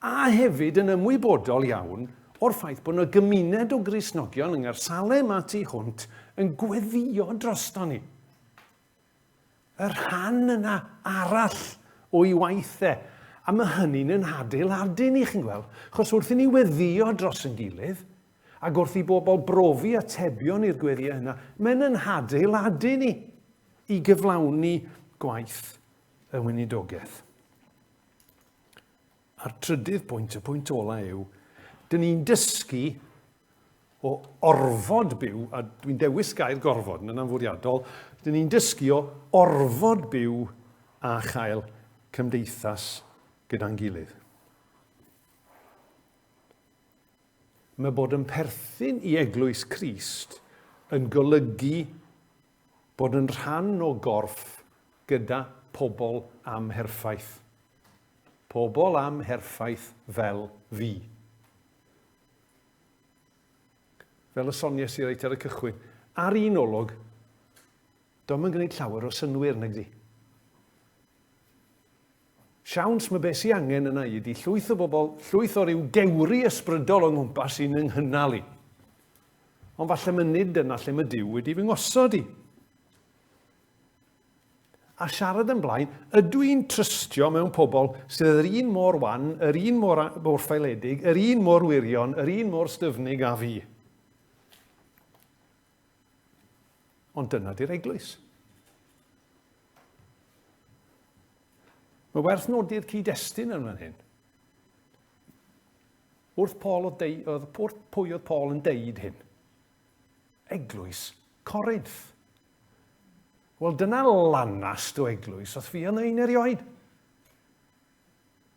a hefyd yn ymwybodol iawn o'r ffaith bod yna gymuned o Gristnogion yng Nghaersalem a tu hwnt yn gweddio drosto ni. Yr rhan yna arall o'i waithau, a mae hynny'n yn adeiladu ni, chi'n gweld, chos wrth i ni weddio dros yn gilydd, ac wrth i bobl brofi atebion i'r gweddiau yna, mae'n yn adeiladu ni i gyflawni gwaith y weinidogaeth. A'r trydydd pwynt, y pwynt ola yw, dyn ni'n dysgu o orfod byw, a dwi'n dewis gair gorfod yn anfwriadol, dyn ni'n dysgu o orfod byw a chael cymdeithas gyda'n gilydd. Mae bod yn perthyn i eglwys Crist yn golygu bod yn rhan o gorff gyda pobl amherffaith. Pobl amherffaith fel fi. Fel y sonies i reit ar y cychwyn. Ar un olwg, do'n yn gwneud llawer o synwyr nag di. Siawns mae beth sy'n angen yna i ydi llwyth o bobl, llwyth o ryw gewri ysbrydol o'n ngwmpas sy'n ynghynnal i. Ond falle mae nid yna lle mae Duw wedi fy ngosod i. A siarad yn blaen, ydw i'n trystio mewn pobl sydd yr un mor wan, yr un mor ffeiledig, yr un mor wirion, yr un mor styfnig a fi. Ond dyna di'r eglwys. Mae werth nodi'r cyd-destun yn fan hyn. Pwy oedd Paul yn deud hyn? Eglwys Corinth. Wel, dyna lanast o eglwys, oedd fi yn ein erioed.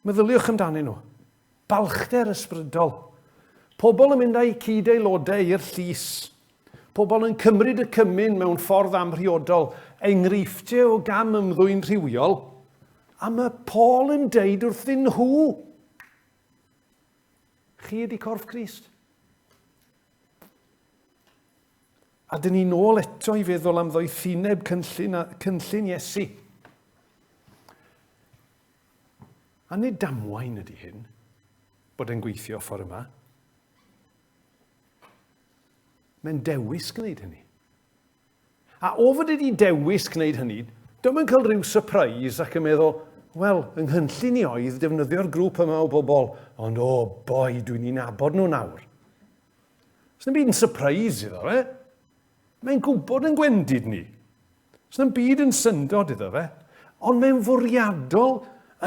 Meddyliwch amdanyn nhw. Balchder ysbrydol. Pobl yn mynd â'i cyd-aelodau i'r llys. Pobl yn cymryd y cymyn mewn ffordd amhriodol, enghreifftiau o gam ymddwyn rhywiol, a mae Paul yn deud wrthyn nhw. Chi ydi corff Crist. A dyn ni nôl eto i feddwl am ddoethineb cynllun Iesu. A nid damwain ydy hyn, bod e'n gweithio ffordd yma. Mae'n dewis gwneud hynny. A o fod ydi dewis gwneud hynny, dwi'n yn cael rhyw surprise ac yn meddwl, wel, yng nghynllun i oedd defnyddio'r grŵp yma o bobl, ond o boi, dwi'n ni'n abod nhw nawr. Os ddim byd yn surprise iddo fe. Mae'n gwybod yn gwendid ni. Os ddim byd yn syndod iddo fe. Ond mae'n fwriadol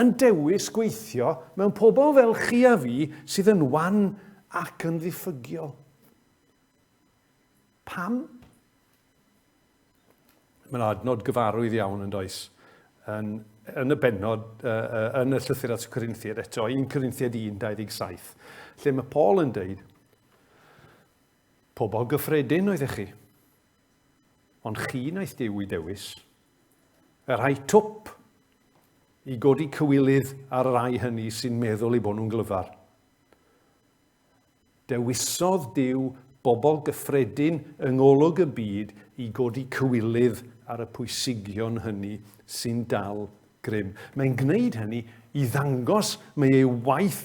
yn dewis gweithio mewn pobl fel chi a fi sydd yn wan ac yn ddiffygiol. Pam? Mae'n adnod gyfarwydd iawn yn does. Yn y benod, yn y llythyr at y Corinthiaid eto, 1 Corinthiaid 1:27, lle mae Paul yn deud, pobl gyffredin oeddech chi, ond chi wnaeth Duw i dewis. Y rhai twp i godi cywilydd ar y rai hynny sy'n meddwl i bod nhw'n glyfar. Dewisodd Duw bobl gyffredin yng ngolwg y byd i godi cywilydd ar y pwysigion hynny sy'n dal grym. Mae'n gwneud hynny i ddangos mae ei waith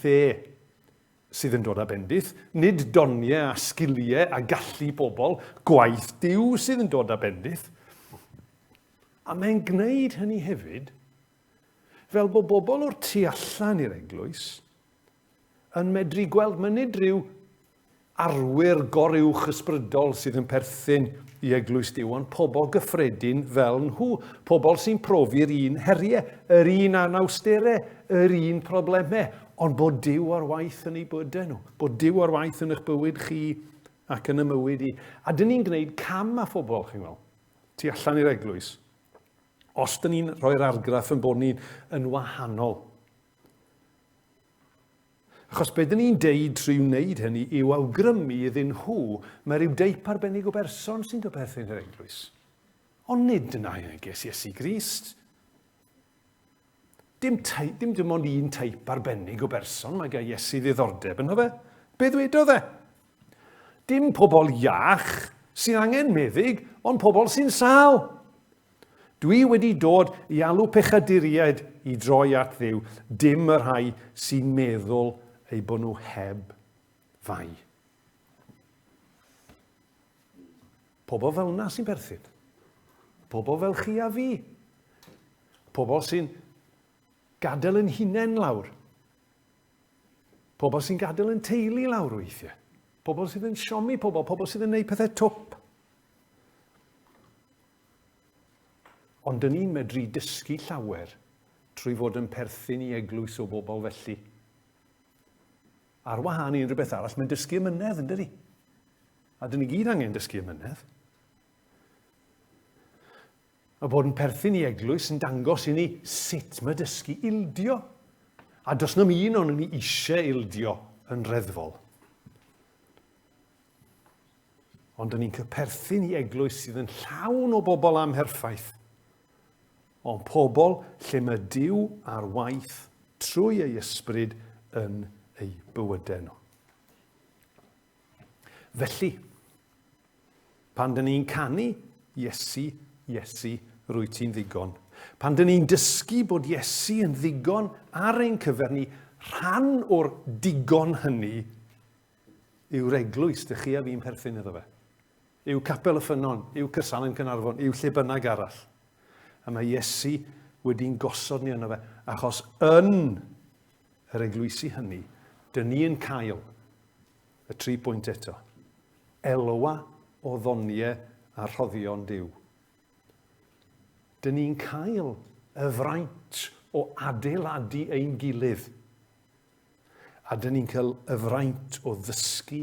sydd yn dod â bendith, nid doniau a sgiliau a gallu bobl, gwaith Duw sydd yn dod â bendith. A mae'n gwneud hynny hefyd fel bod bobl o'r tu allan i'r eglwys yn medru gweld myned rhyw arwyr goruwch ysbrydol sydd yn perthyn i eglwys Duw, ond pobl gyffredin fel nhw, pobl sy'n profi'r un heriau, yr un anawsterau, yr un problemau, ond bod Duw ar waith yn ei bydau nhw, bod Duw ar waith yn eich bywyd chi ac yn y mywyd i. A dyn ni'n gwneud cam a phobl, chi'n gweld, tu allan i'r eglwys, os dyn ni'n rhoi'r argraff yn bod ni'n wahanol. Achos be dyn ni'n deud trwy wneud hynny yw awgrymu iddyn nhw mae rhyw deip arbennig o berson sy'n dod perthyn i'r eglwys. Ond nid dyna neges Iesu Grist. Dim dim ond un teip arbennig o berson mae gael Iesu ddiddordeb yn fe. Be ddwedodd e? Dim pobl iach sy'n angen meddyg, ond pobl sy'n sal. Dwi wedi dod i alw pechaduriaid i droi at Dduw, dim y rhai sy'n meddwl eu bod nhw heb fai. Pobl fel yna sy'n perthyn. Pobl fel chi a fi. Pobl sy'n gadael yn hunain lawr. Pobl sy'n gadael yn teulu lawr weithiau. Pobl sydd yn siomi pobl sydd yn gwneud pethau twp. Ond dyn ni'n medru dysgu llawer trwy fod yn perthyn i eglwys o bobl felly. Ar wahân i unrhyw beth arall, mae'n dysgu ymynedd, yn dydi? A dyn ni gyd angen dysgu ymynedd. A bod yn perthyn i eglwys yn dangos i ni sut mae dysgu ildio. A does na'm un o'n ni eisiau ildio yn reddfol. Ond dyn ni'n perthyn i eglwys sydd yn llawn o bobl amherffaith. Ond pobl lle mae Duw ar waith trwy ei ysbryd yn ei bywydau nhw. Felly, pan dyn ni'n canu Iesu, Iesu, rwy ti'n ddigon. Pan dyn ni'n dysgu bod Iesu yn ddigon ar ein cyfer ni, rhan o'r digon hynny yw'r eglwys dy chi a fi'n perthyn iddo fe. Yw Capel y Ffynon, yw Cyrsal yn Cynarfon, yw lle bynnag arall. A mae Iesu wedi'n gosod ni yno fe, achos yn yr eglwysi hynny, dyn ni'n cael y 3 pwynt eto. Elwa o ddoniau a rhoddion Duw. Dyn ni'n cael y fraint o adeiladu ein gilydd. A dyn ni'n cael y fraint o ddysgu,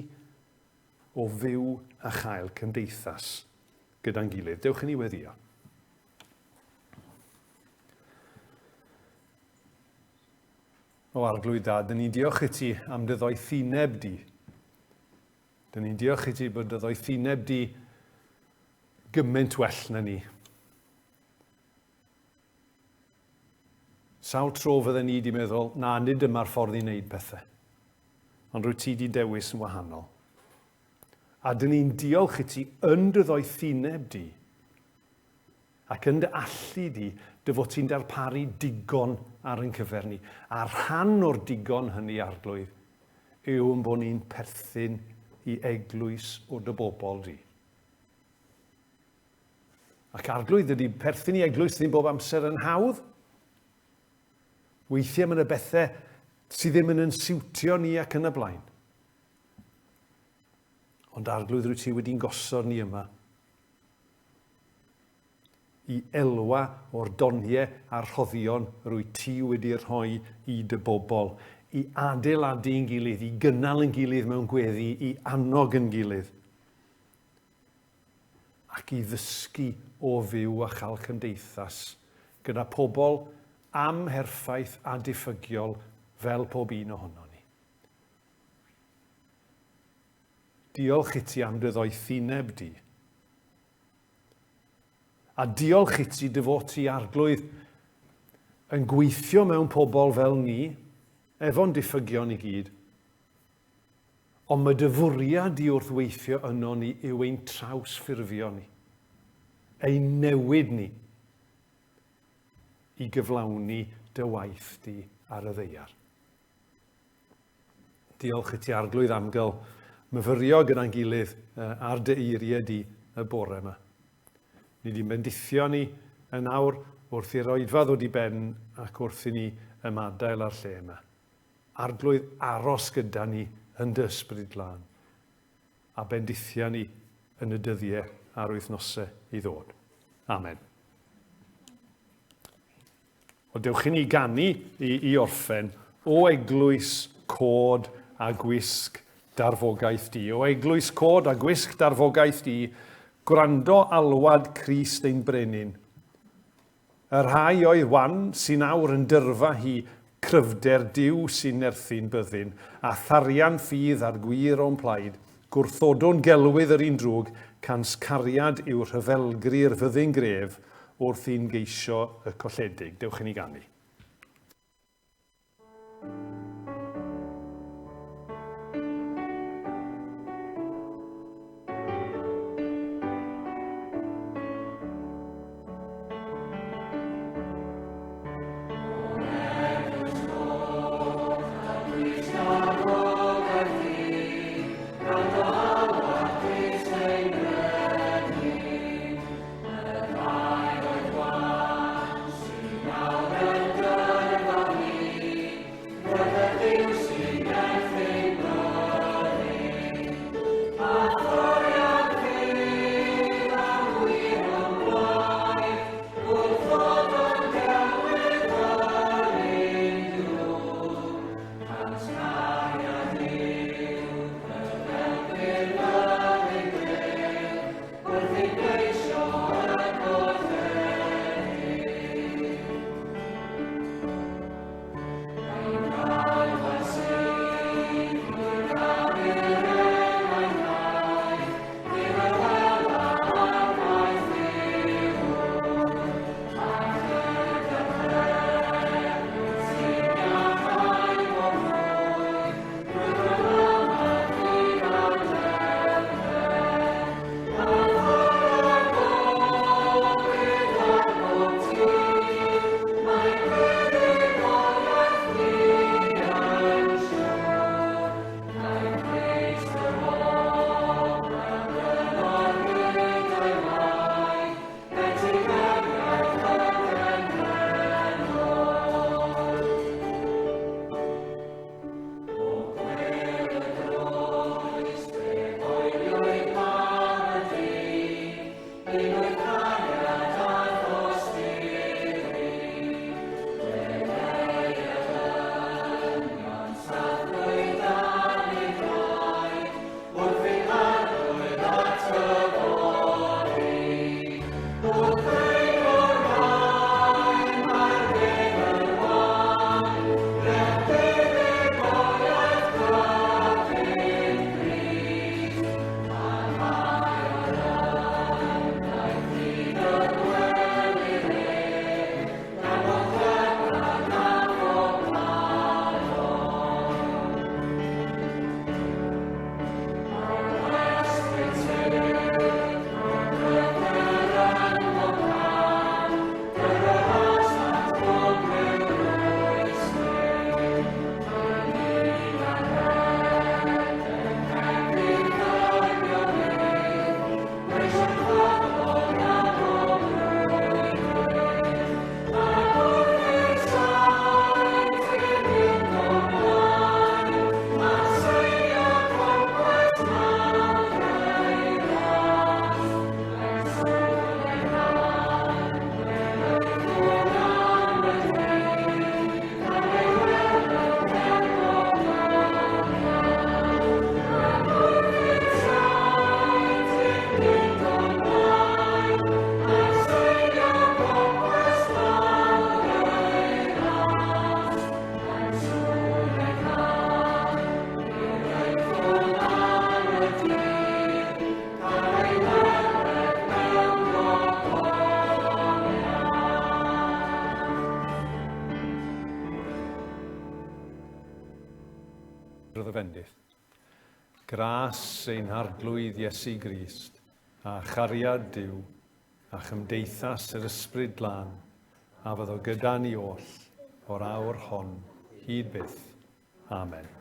o fyw a chael cymdeithas gyda'n gilydd. Dewch yn ei weddio. O arglwydd da, dyn ni'n diolch i ti am dy ddoethineb di. Dyn ni'n diolch i ti bod dy ddoethineb di gymaint well na ni. Sawl tro fydden ni wedi meddwl, na, nid yma'r ffordd i wneud pethau. Ond rwy ti di dewis yn wahanol. A dyn ni'n diolch i ti yn dy ddoethineb di. Ac yn dy allu di, dy fod ti'n darparu digon ar ein cyfer ni. A rhan o'r digon hynny arglwydd yw yn bod ni'n perthyn i eglwys o dy bobl di. Ac arglwydd ydy perthyn i eglwys ddim bob amser yn hawdd. Weithiau mae'n y bethau sydd ddim yn siwtio ni ac yn y blaen. Ond arglwydd rwy ti wedi'n gosod ni yma i elwa o'r doniau a'r rhoddion rwy ti wedi rhoi i dy bobl, i adeiladu yn gilydd, i gynnal yn gilydd mewn gweddi, i annog yn gilydd, ac i ddysgu o fyw a chael cymdeithas gyda pobl amherffaith a diffygiol fel pob un ohono ni. Diolch i ti am dy ddoethineb di. A diolch i ti dy fod ti arglwydd yn gweithio mewn pobl fel ni, efo'n diffygion i gyd. Ond mae dy fwriad i wrth weithio yno ni yw ein trawsffurfio ni, ein newid ni, i gyflawni dy waith di ar y ddeiar. Diolch i ti Arglwydd am gael myfyrio gyda'n gilydd ar dy eiriau di y bore yma. Ni di'n bendithio ni yn awr wrth i'r oedfa ddod i ben ac wrth i ni ymadael ar lle yma. Arglwydd aros gyda ni yn dy ysbryd glân a bendithio ni yn y dyddiau a'r wythnosau i ddod. Amen. O dewch i ni ganu i orffen o eglwys cod a gwisg darfogaeth di. O eglwys cod a gwisg darfogaeth di, gwrando alwad Crist ein brenin. Y rhai o'i wan sy'n awr yn dyrfa hi, cryfder diw sy'n nerthu'n byddin, a tharian ffydd ar gwir o'n plaid, gwrthodon gelwydd yr un drwg, can sgariad yw'r rhyfelgri'r fyddin gref, wrth i'n geisio y colledig. Dewch i ni ganu. Roedd y fendith. Gras ein harglwydd Iesu Grist, a chariad Duw, a chymdeithas yr ysbryd glân, a fyddo gyda ni oll o'r awr hon, hyd byth. Amen.